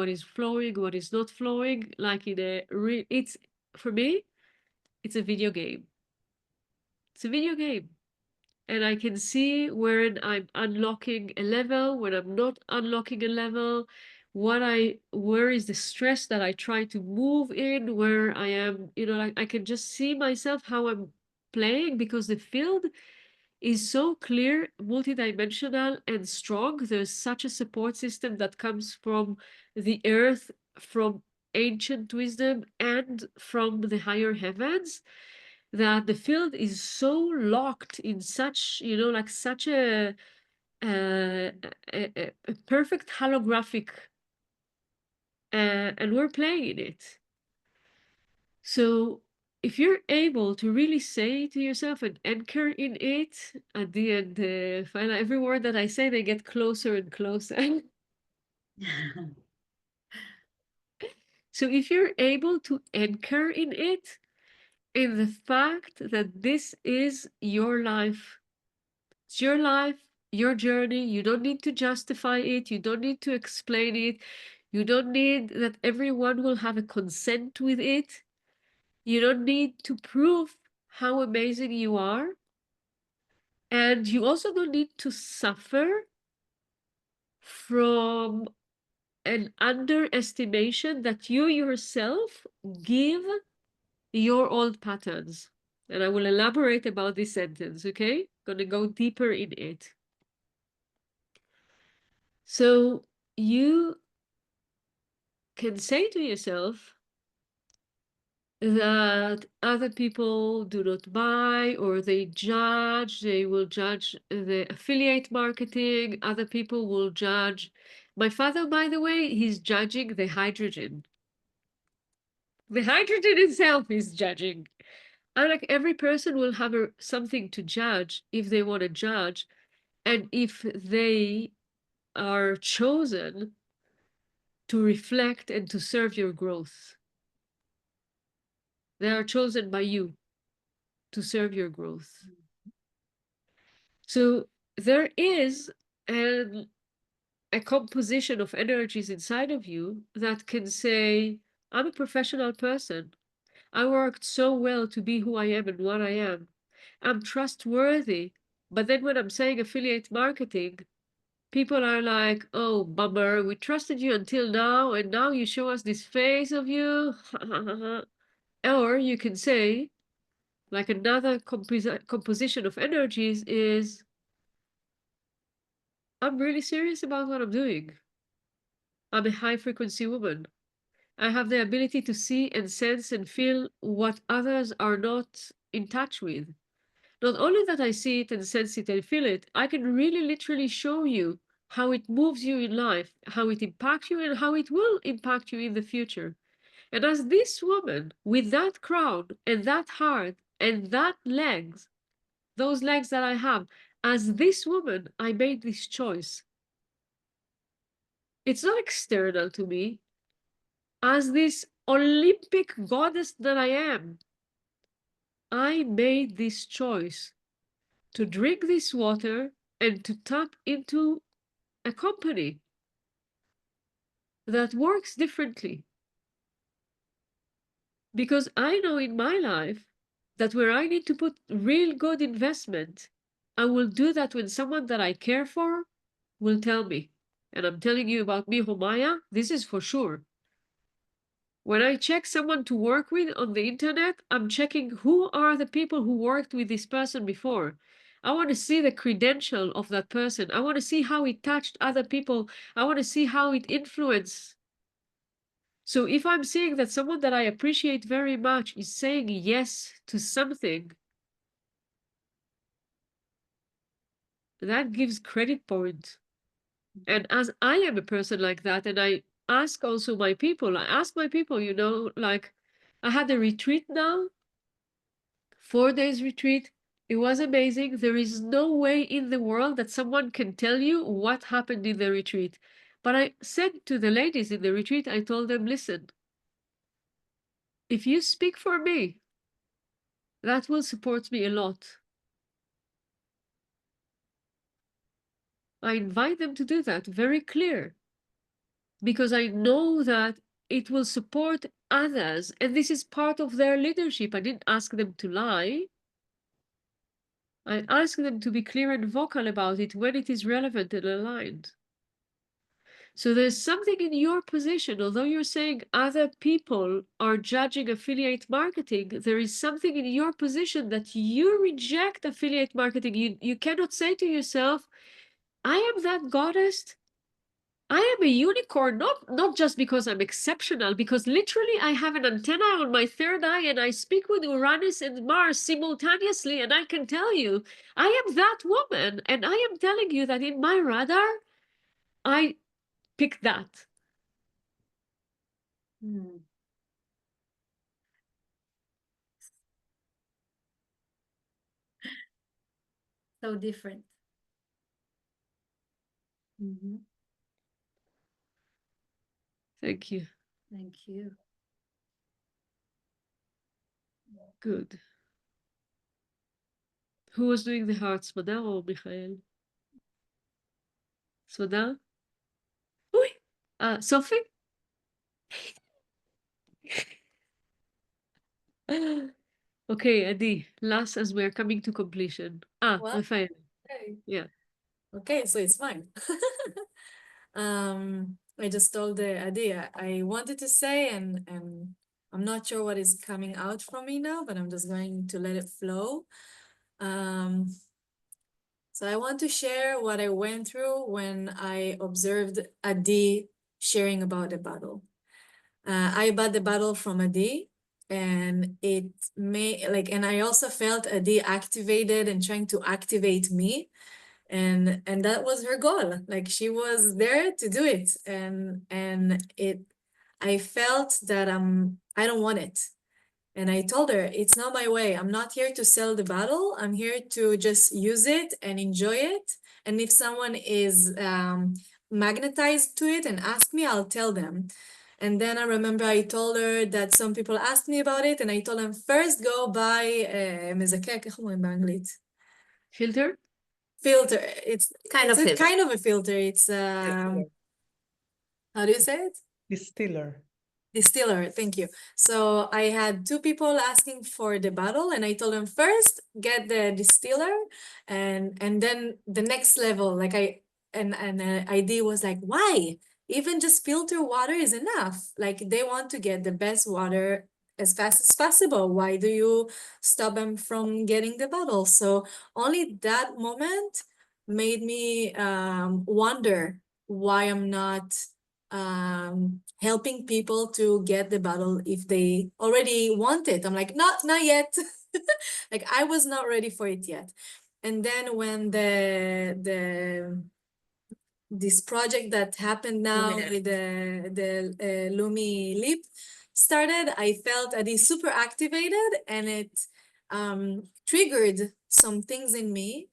is flowing, what is not flowing. Like in a, it's for me, it's a video game. It's a video game. And I can see when I'm unlocking a level, when I'm not unlocking a level, where is the stress that I try to move in, where I am, like I can just see myself how I'm playing because the field is so clear, multidimensional, and strong. There's such a support system that comes from the earth, from ancient wisdom, and from the higher heavens, that the field is so locked in such, like such a perfect holographic, and we're playing in it. So if you're able to really say to yourself and anchor in it, at the end, finally, every word that I say, they get closer and closer. So if you're able to anchor in it, in the fact that this is your life, it's your life, your journey, you don't need to justify it, you don't need to explain it, you don't need that everyone will have a consent with it. You don't need to prove how amazing you are. And you also don't need to suffer from an underestimation that you yourself give your old patterns. And I will elaborate about this sentence, okay? Gonna go deeper in it. So you can say to yourself that other people do not buy, or they will judge the affiliate marketing, other people will judge. My father, by the way, he's judging the hydrogen. The hydrogen itself is judging. I like every person will have something to judge if they want to judge, and if they are chosen to reflect and to serve your growth. They are chosen by you to serve your growth. So there is a composition of energies inside of you that can say, I'm a professional person. I worked so well to be who I am and what I am. I'm trustworthy. But then when I'm saying affiliate marketing, people are like, oh, bummer, we trusted you until now, and now you show us this face of you. Or you can say, like another composition of energies is, I'm really serious about what I'm doing. I'm a high frequency woman. I have the ability to see and sense and feel what others are not in touch with. Not only that I see it and sense it and feel it, I can really literally show you how it moves you in life, how it impacts you, and how it will impact you in the future. And as this woman with that crown and that heart and that legs, those legs that I have, as this woman, I made this choice. It's not external to me. As this Olympic goddess that I am, I made this choice to drink this water and to tap into a company that works differently. Because I know in my life that where I need to put real good investment, I will do that when someone that I care for will tell me. And I'm telling you about me, Homaya, this is for sure. When I check someone to work with on the internet, I'm checking who are the people who worked with this person before. I want to see the credential of that person. I want to see how it touched other people. I want to see how it influenced. So if I'm seeing that someone that I appreciate very much is saying yes to something, that gives credit points. And as I am a person like that, and I ask also my people, you know, like I had a retreat now, 4 days retreat. It was amazing. There is no way in the world that someone can tell you what happened in the retreat. But I said to the ladies in the retreat, I told them, listen, if you speak for me, that will support me a lot. I invite them to do that, very clear, because I know that it will support others, and this is part of their leadership. I didn't ask them to lie. I asked them to be clear and vocal about it when it is relevant and aligned. So there's something in your position, although you're saying other people are judging affiliate marketing, there is something in your position that you reject affiliate marketing. You cannot say to yourself, I am that goddess. I am a unicorn, not just because I'm exceptional, because literally I have an antenna on my third eye and I speak with Uranus and Mars simultaneously, and I can tell you, I am that woman, and I am telling you that in my radar, I pick that. Hmm. So different. Thank you. Thank you. Good. Who was doing the hearts, Smadar or Michael? Smadar? Sophie? Okay, Adi, last as we're coming to completion. What? Rafael. Okay. Yeah. Okay, so it's fine. I just told Adi I wanted to say, and I'm not sure what is coming out from me now, but I'm just going to let it flow. So I want to share what I went through when I observed Adi sharing about the battle. I bought the battle from Adi, and it may and I also felt Adi activated and trying to activate me. And that was her goal. Like, she was there to do it. And I felt that I don't want it. And I told her, it's not my way. I'm not here to sell the battle. I'm here to just use it and enjoy it. And if someone is magnetized to it and ask me, I'll tell them. And then I remember I told her that some people asked me about it, and I told them, first go buy מזקק, איך אומרים באנגלית? Filter? Filter. It's Kind of filter. kind of a filter. It's how do you say it? Distiller. Distiller. Thank you. So I had two people asking for the bottle, and I told them, first get the distiller, and then the next level. Like, idea was like, why? Even just filter water is enough. Like, they want to get the best water as fast as possible. Why do you stop them from getting the bottle? So only that moment made me wonder why I'm not helping people to get the bottle if they already want it. I'm like, not yet. Like, I was not ready for it yet. And then when this project that happened now Luminary. with the Lumi Leap, started, I felt Adi super activated, and it triggered some things in me.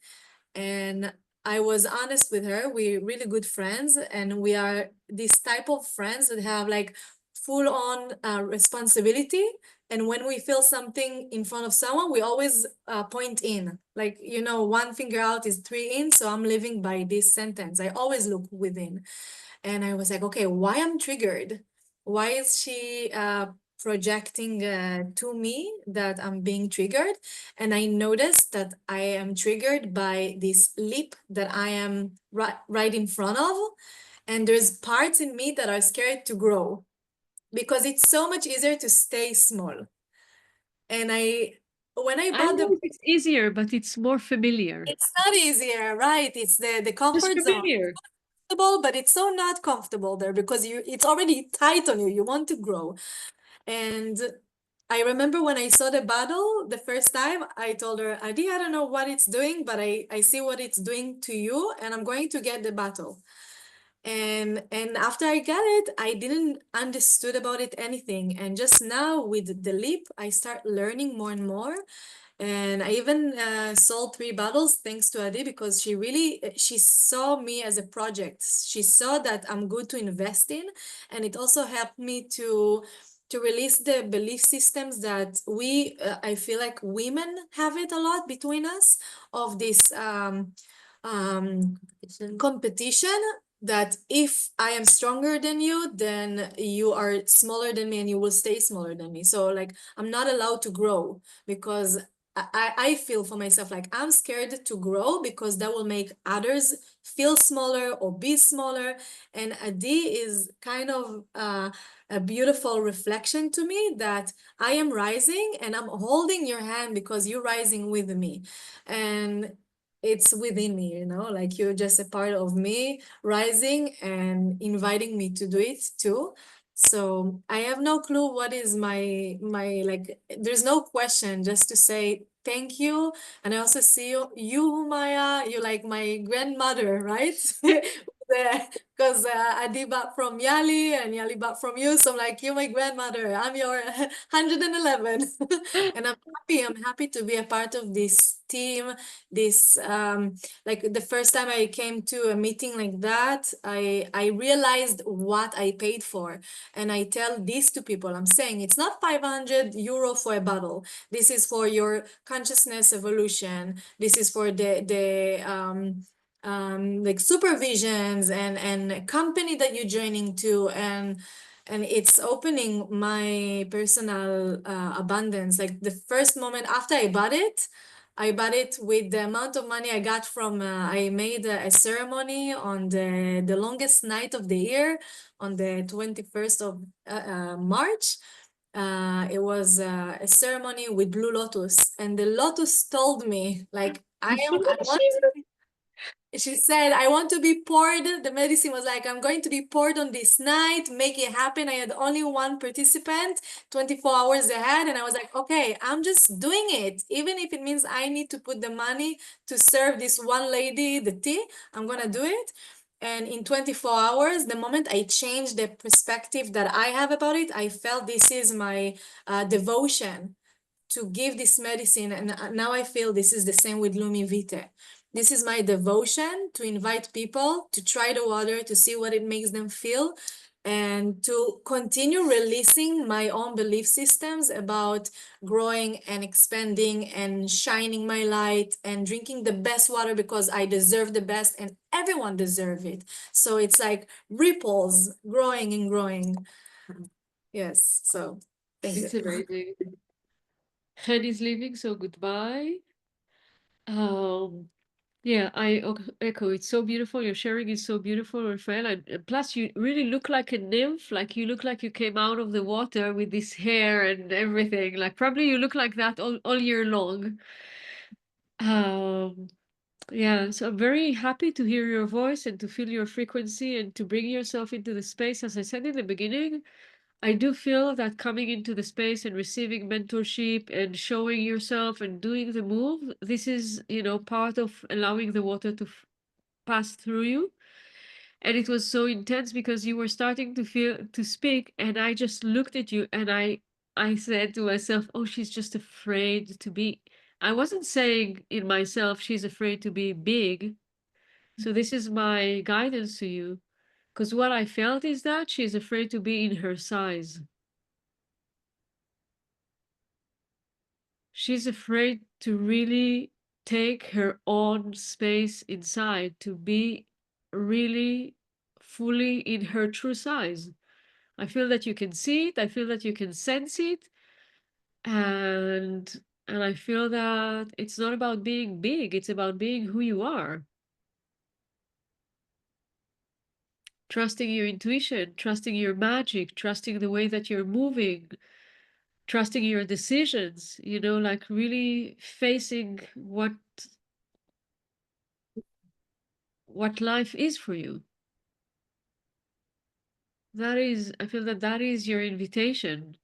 And I was honest with her. We're really good friends, and we are this type of friends that have like full on responsibility. And when we feel something in front of someone, we always point in. Like, you know, one finger out is three in. So I'm living by this sentence. I always look within. And I was like, okay, why I'm triggered? Why is she projecting to me that I'm being triggered? And I noticed that I am triggered by this lip that I am right in front of. And there's parts in me that are scared to grow because it's so much easier to stay small. And when I I bought know the, it's easier, but it's more familiar. it's not easier, right? It's the Just comfort zone. familiar. But it's so not comfortable there because it's already tight on you. You want to grow. And I remember when I saw the bottle the first time, I told her, Adi, I don't know what it's doing, but I see what it's doing to you, and I'm going to get the bottle. And after I got it, I didn't understood about it anything. And just now with the lip, I start learning more and more. And I even sold 3 bottles thanks to Adi because she saw me as a project. She saw that I'm good to invest in, and it also helped me to release the belief systems that I feel like women have it a lot between us of this competition that if I am stronger than you, then you are smaller than me and you will stay smaller than me. So like I'm not allowed to grow because I feel for myself like I'm scared to grow because that will make others feel smaller or be smaller. And Adi is kind of a beautiful reflection to me that I am rising and I'm holding your hand because you're rising with me. And it's within me, you know, like you're just a part of me rising and inviting me to do it too. So I have no clue what is my like, there's no question, just to say thank you. And I also see you Maya, you're like my grandmother, right? Because Adi bought from Yali and Yali bought from you. So I'm like, you're my grandmother. I'm your 111. And I'm happy to be a part of this team. This like the first time I came to a meeting like that, I realized what I paid for. And I tell this to people, I'm saying it's not 500 euro for a bottle. This is for your consciousness evolution. This is for the like supervisions and a company that you're joining to, and it's opening my personal abundance. Like the first moment after I bought it with the amount of money I got from I made a ceremony on the longest night of the year on the 21st of March. It was a ceremony with Blue Lotus, and the Lotus told me like I want. She said, I want to be poured. The medicine was like, I'm going to be poured on this night, make it happen. I had only one participant 24 hours ahead. And I was like, okay, I'm just doing it. Even if it means I need to put the money to serve this one lady the tea, I'm going to do it. And in 24 hours, the moment I changed the perspective that I have about it, I felt this is my devotion to give this medicine. And now I feel this is the same with Lumi Vite. This is my devotion to invite people to try the water, to see what it makes them feel, and to continue releasing my own belief systems about growing and expanding and shining my light and drinking the best water because I deserve the best and everyone deserves it. So it's like ripples growing and growing. Yes, so thank It's you. amazing. Hen is leaving, so goodbye. Yeah, I echo. It's so beautiful. Your sharing is so beautiful, Raphael. And plus, you really look like a nymph. Like you look like you came out of the water with this hair and everything. Like probably you look like that all year long. Yeah, so I'm very happy to hear your voice and to feel your frequency and to bring yourself into the space. As I said in the beginning, I do feel that coming into the space and receiving mentorship and showing yourself and doing the move, this is, part of allowing the water to pass through you. And it was so intense because you were starting to speak, and I just looked at you and I said to myself, oh, she's just afraid to be. I wasn't saying in myself, she's afraid to be big. So this is my guidance to you. Because what I felt is that she's afraid to be in her size. She's afraid to really take her own space inside, to be really fully in her true size. I feel that you can see it, I feel that you can sense it, and I feel that it's not about being big, it's about being who you are. Trusting your intuition, trusting your magic, trusting the way that you're moving, trusting your decisions, you know, like really facing what life is for you. That is, I feel that that is your invitation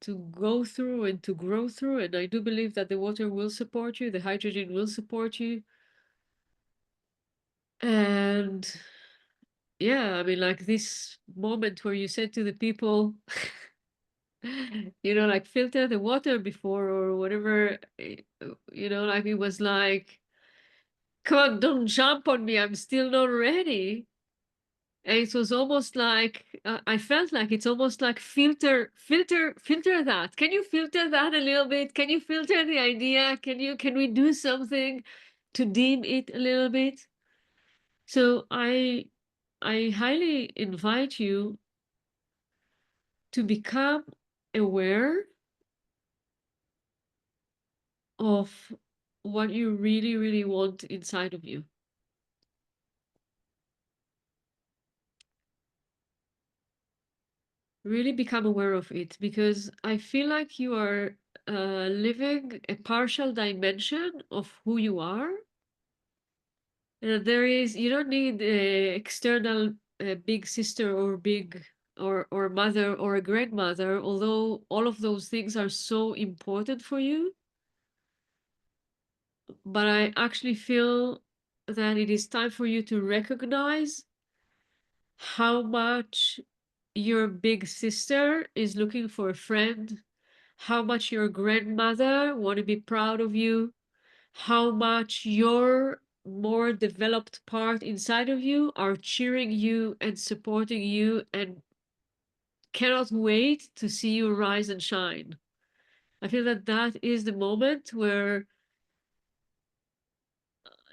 to go through and to grow through. And I do believe that the water will support you, the hydrogen will support you. And yeah, I mean, like this moment where you said to the people, you know, like filter the water before or whatever, you know, like it was like, come on, don't jump on me, I'm still not ready. And it was almost like I felt like it's almost like filter that. Can you filter that a little bit? Can you filter the idea? Can we do something to dim it a little bit? So I highly invite you to become aware of what you really, really want inside of you. Really become aware of it, because I feel like you are living a partial dimension of who you are. There is, you don't need a external big sister or big or mother or a grandmother, although all of those things are so important for you. But I actually feel that it is time for you to recognize how much your big sister is looking for a friend, how much your grandmother want to be proud of you, how much your more developed part inside of you are cheering you and supporting you and cannot wait to see you rise and shine. I feel that that is the moment where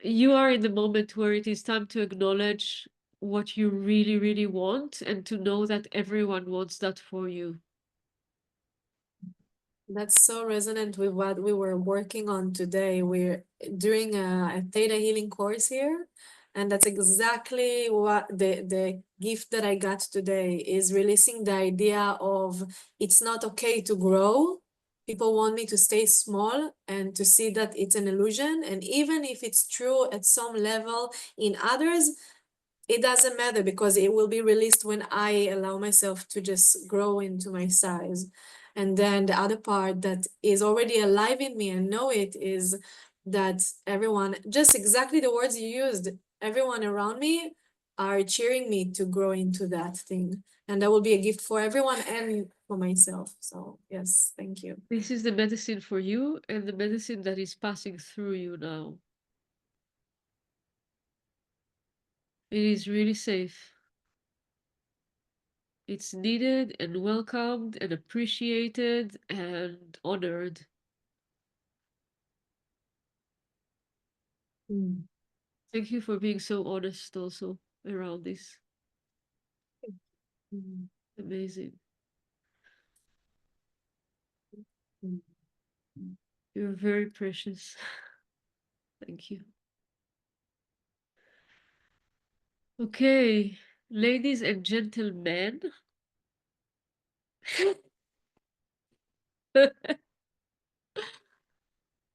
you are in the moment where it is time to acknowledge what you really, really want and to know that everyone wants that for you. That's so resonant with what we were working on today. We're doing a theta healing course here, and that's exactly what the gift that I got today is, releasing the idea of it's not okay to grow. People want me to stay small and to see that it's an illusion. And even if it's true at some level in others, it doesn't matter because it will be released when I allow myself to just grow into my size. And then the other part that is already alive in me and know it is that everyone, just exactly the words you used, everyone around me are cheering me to grow into that thing. And that will be a gift for everyone and for myself. So yes, thank you. This is the medicine for you and the medicine that is passing through you now. It is really safe. It's needed and welcomed and appreciated and honored. Thank you for being so honest also around this. Amazing. You're very precious. Thank you. Okay, ladies and gentlemen.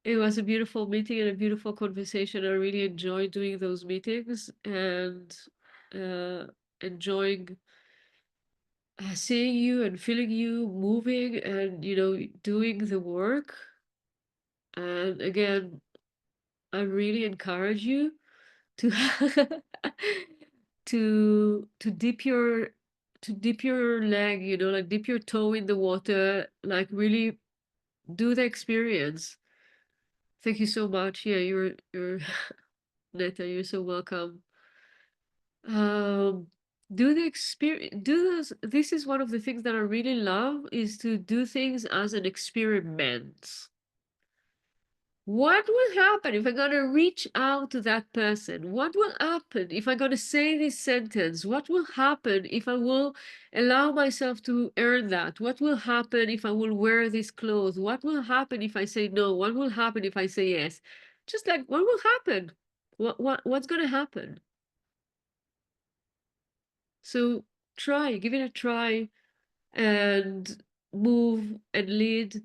It was a beautiful meeting and a beautiful conversation. I really enjoyed doing those meetings and enjoying seeing you and feeling you moving and, you know, doing the work. And again, I really encourage you to to dip your leg, you know, like dip your toe in the water, like really do the experience. Thank you so much. Yeah, you're Neta, you're so welcome. Do the experience, do this is one of the things that I really love, is to do things as an experiment. What will happen if I'm gonna reach out to that person? What will happen if I'm gonna say this sentence? What will happen if I will allow myself to earn that? What will happen if I will wear this clothes? What will happen if I say no? What will happen if I say yes? Just like, what will happen? What's gonna happen? So try, give it a try, and move and lead.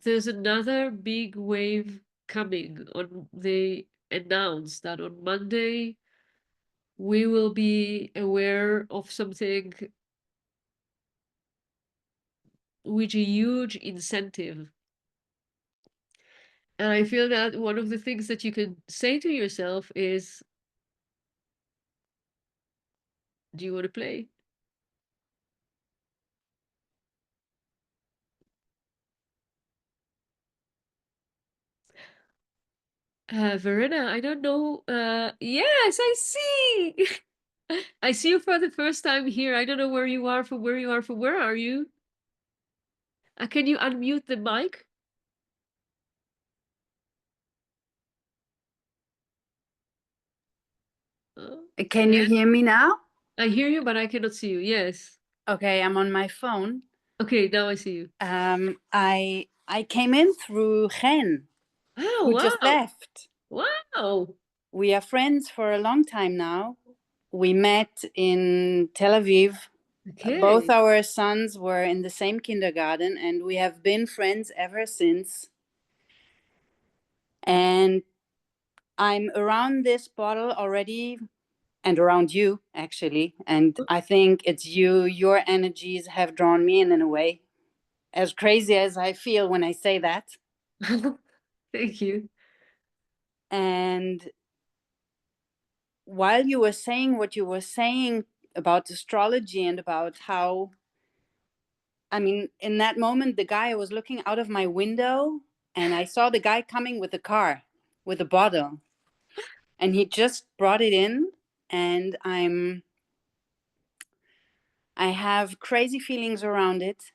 There's another big wave coming. They announced that on Monday we will be aware of something with a huge incentive. And I feel that one of the things that you can say to yourself is, do you want to play? Verena, I don't know. Yes, I see. I see you for the first time here. I don't know where you are, from where you are, from where are you? Can you unmute the mic? Can you Yes, hear me now? I hear you, but I cannot see you. Yes. Okay, I'm on my phone. Okay, now I see you. I came in through Chen, Oh, who just wow. left. Wow. We are friends for a long time now. We met in Tel Aviv. Both Okay. our sons were in the same kindergarten, and we have been friends ever since. And I'm around this bottle already, and around you, actually. And I think it's you, your energies have drawn me in a way. As crazy as I feel when I say that. Thank you. And while you were saying what you were saying about astrology and about how, I mean, in that moment, the guy, I was looking out of my window and I saw the guy coming with a car, with a bottle. And he just brought it in, and I have crazy feelings around it.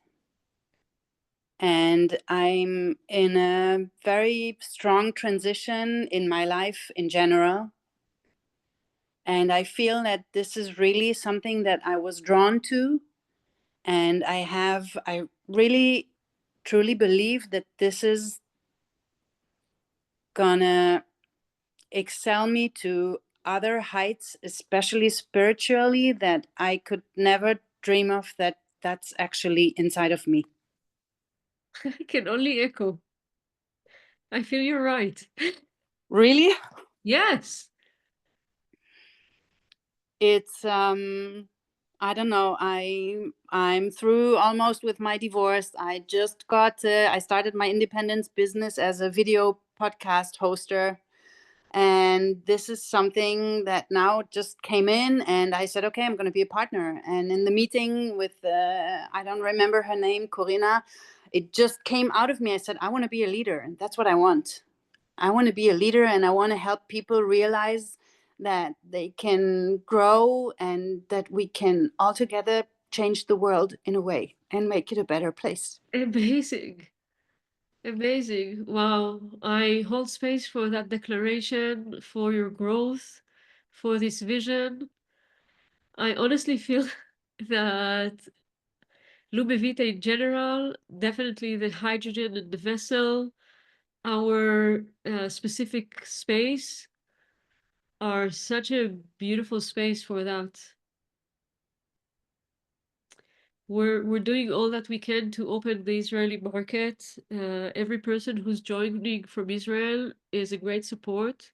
And I'm in a very strong transition in my life in general. And I feel that this is really something that I was drawn to. And I really truly believe that this is gonna excel me to other heights, especially spiritually, that I could never dream of, that's actually inside of me. I can only echo. I feel you're right. Really? Yes. It's I don't know, I'm through almost with my divorce. I just got I started my independence business as a video podcast hoster, and this is something that now just came in, and I said, okay, I'm going to be a partner. And in the meeting with I don't remember her name, Corinna, it just came out of me. I said, I want to be a leader, and that's what I want. I want to be a leader, and I want to help people realize that they can grow and that we can all together change the world in a way and make it a better place. Amazing. Amazing. Wow. I hold space for that declaration, for your growth, for this vision. I honestly feel that Lumivita in general, definitely the hydrogen and the vessel, our specific space are such a beautiful space for that. We're doing all that we can to open the Israeli market. Every person who's joining from Israel is a great support.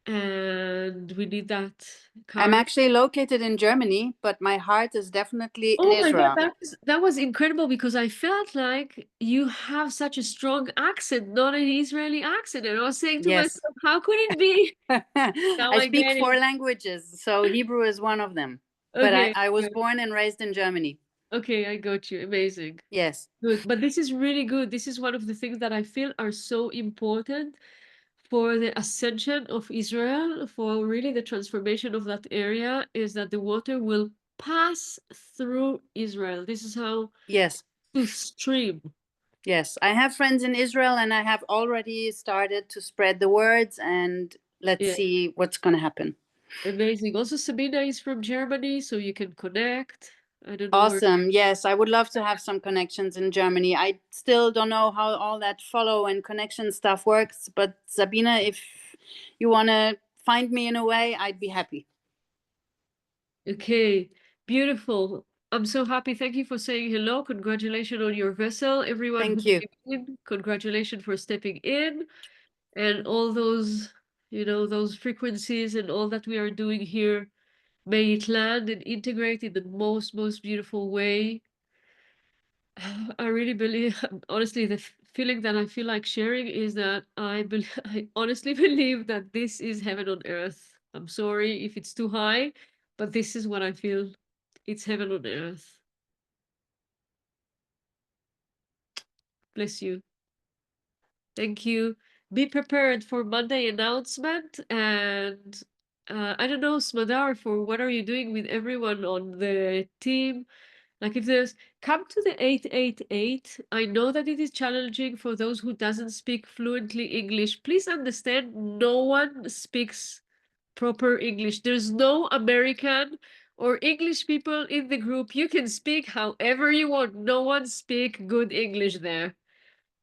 and we need that I'm courage. actually located in Germany, but my heart is definitely in Oh my Israel. God, that was incredible because I felt like you have such a strong accent, not an Israeli accent. And I was saying to Yes. myself, how could it be? Now I I speak get 4 it. languages, so Hebrew is one of them. But Okay, I was good. born and raised in Germany. Okay, I got you. Amazing. Yes. Good. But this is really good. This is one of the things that I feel are so important for the ascension of Israel, for really the transformation of that area, is that the water will pass through Israel. This is how Yes. to stream. Yes. I have friends in Israel and I have already started to spread the words, and let's Yeah. see what's going to happen. Amazing. Also, Sabina is from Germany, so you can connect. I don't know where. Awesome. Yes, I would love to have some connections in Germany. I still don't know how all that follow and connection stuff works, but Sabina, if you want to find me in a way, I'd be happy. Okay, beautiful. I'm so happy. Thank you for saying hello. Congratulations on your vessel. Everyone who Thank you. came in, congratulations for stepping in. And all those, those frequencies and all that we are doing here, may it land and integrate in the most beautiful way. I really believe, honestly, the feeling that I feel like sharing is that I honestly believe that this is heaven on earth. I'm sorry if it's too high, but this is what I feel. It's heaven on earth. Bless you. Thank you. Be prepared for Monday announcement. And I don't know, Smadar, for what are you doing with everyone on the team? Like if there's come to the 888, I know that it is challenging for those who doesn't speak fluently English. Please understand, no one speaks proper English. There's no American or English people in the group. You can speak however you want. No one speak good English there.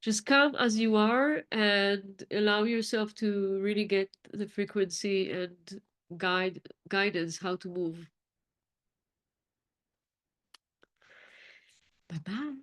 Just come as you are and allow yourself to really get the frequency and guidance how to move. Bye bye.